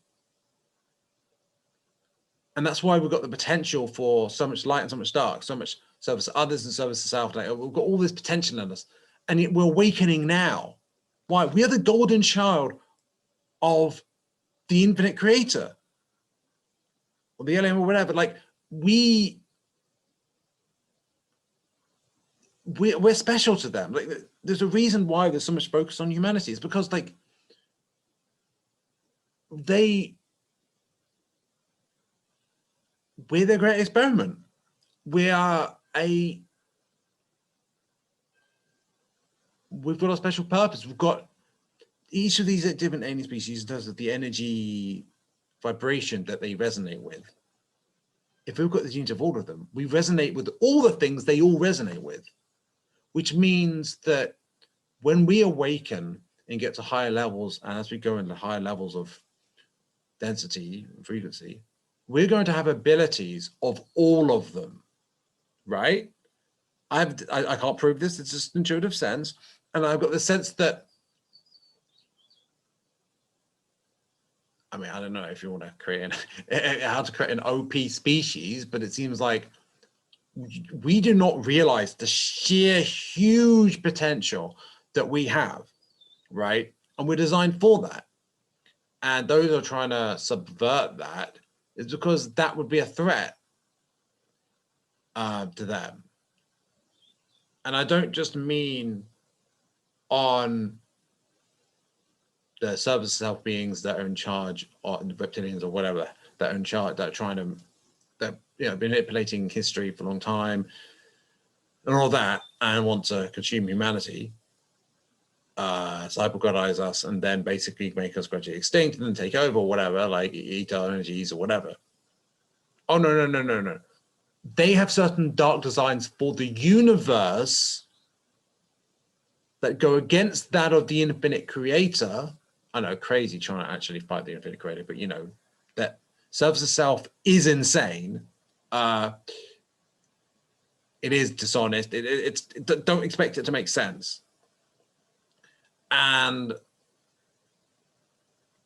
And that's why we've got the potential for so much light and so much dark, so much service to others and service to self. Like, we've got all this potential in us, and yet we're awakening now. Why? We are the golden child of the infinite creator, or the alien, or whatever. Like we're special to them. Like there's a reason why there's so much focus on humanity. It's because like we're the great experiment. We've got a special purpose. We've got each of these different alien species in terms of the energy vibration that they resonate with. If we've got the genes of all of them, we resonate with all the things they all resonate with, which means that when we awaken and get to higher levels, and as we go into higher levels of density and frequency, we're going to have abilities of all of them, right? I can't prove this, it's just intuitive sense. And I've got the sense that, I mean, I don't know if you want to create how to create an OP species, but it seems like we do not realize the sheer huge potential that we have, right? And we're designed for that. And those who are trying to subvert that is because that would be a threat to them. And I don't just mean on the service self beings that are in charge, or the reptilians or whatever that are in charge, that are trying to, that been manipulating history for a long time and all that, and want to consume humanity, cybergodize us, and then basically make us gradually extinct and then take over or whatever, like eat our energies or whatever. Oh no. They have certain dark designs for the universe that go against that of the infinite creator. I know, crazy trying to actually fight the infinite creator, but that service itself is insane. It is dishonest. Don't expect it to make sense. And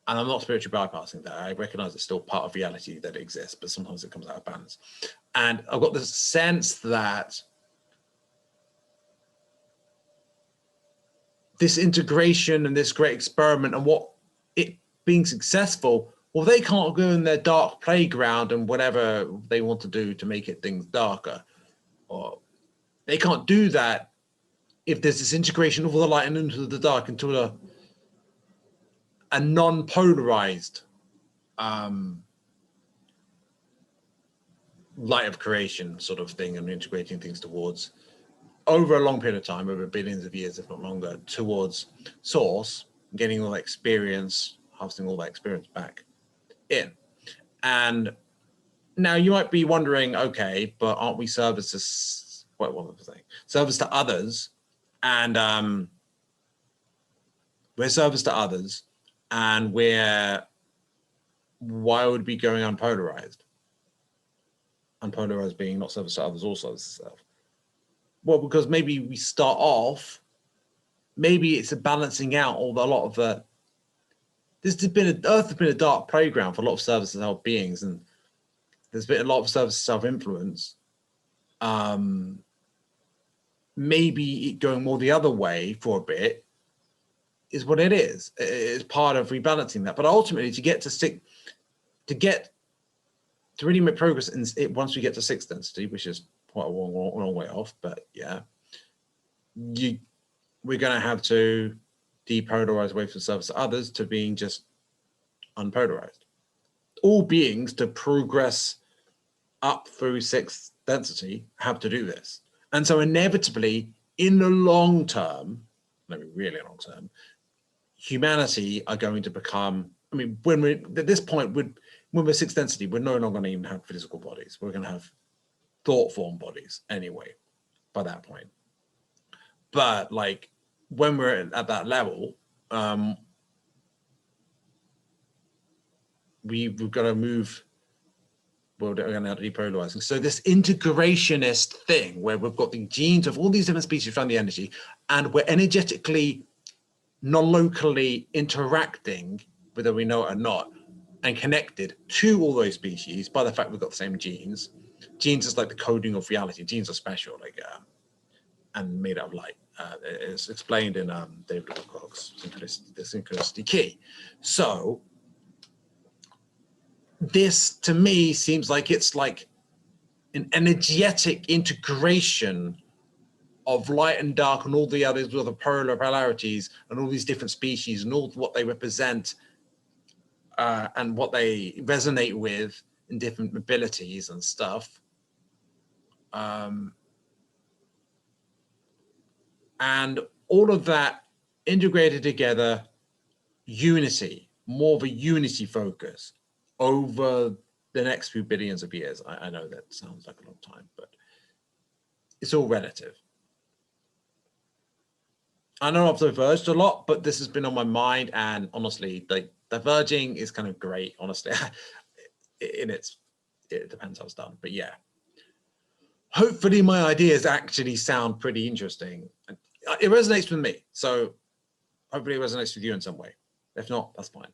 I'm not spiritually bypassing that. I recognize it's still part of reality that exists, but sometimes it comes out of balance. And I've got the sense that this integration and this great experiment and what it being successful, well, they can't go in their dark playground and whatever they want to do to make it things darker. Or they can't do that if there's this integration of all the light and into the dark into a non-polarized light of creation sort of thing, and integrating things towards, over a long period of time, over billions of years, if not longer, towards source, getting all that experience, harvesting all that experience back in. And now you might be wondering, okay, but aren't we services, what was I saying? Service to others, and we're service to others, and why would we be going unpolarized? Unpolarized being not service to others, or service to self. Well, because maybe we start off, maybe it's a balancing out a lot of the, Earth has been a dark playground for a lot of service to self beings, and there's been a lot of service to self-influence. Maybe it going more the other way for a bit is what it is. It's part of rebalancing that. But ultimately, to really make progress in it, once we get to 6th density, which is quite a long way off, but yeah, we're going to have to depolarize away from service to others to being just unpolarized. All beings to progress up through 6th density have to do this. And so inevitably, in the long term, really long term, humanity are going to become, when we're at this point, when we're 6th density, we're no longer going to even have physical bodies. We're going to have thought form bodies anyway by that point. But like when we're at that level, we've got to move. Well, we're going to have to depolarizing. So this integrationist thing where we've got the genes of all these different species around the energy, and we're energetically, non-locally interacting, whether we know it or not, and connected to all those species by the fact we've got the same genes. Genes is like the coding of reality. Genes are special, like and made out of light. It's explained in David Wilcock's The Synchronicity Key. So this to me seems like it's like an energetic integration of light and dark and all the others with the polarities and all these different species and all what they represent and what they resonate with and different abilities and stuff. And all of that integrated together, unity, more of a unity focus over the next few billions of years. I know that sounds like a long time, but it's all relative. I know I've diverged a lot, but this has been on my mind, and honestly, like, diverging is kind of great, honestly. It depends how it's done, but yeah. Hopefully my ideas actually sound pretty interesting. It resonates with me, so hopefully it resonates with you in some way. If not, that's fine.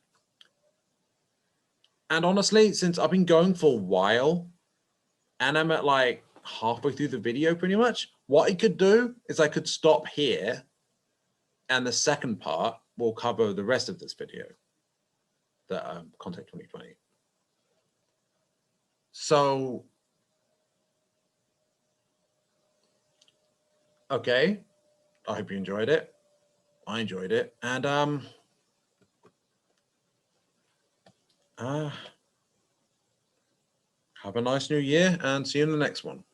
And honestly, since I've been going for a while, and I'm at like halfway through the video pretty much, what I could do is I could stop here, and the second part will cover the rest of this video, the Contact 2020. So, okay, I hope you enjoyed it. I enjoyed it, and have a nice new year, and see you in the next one.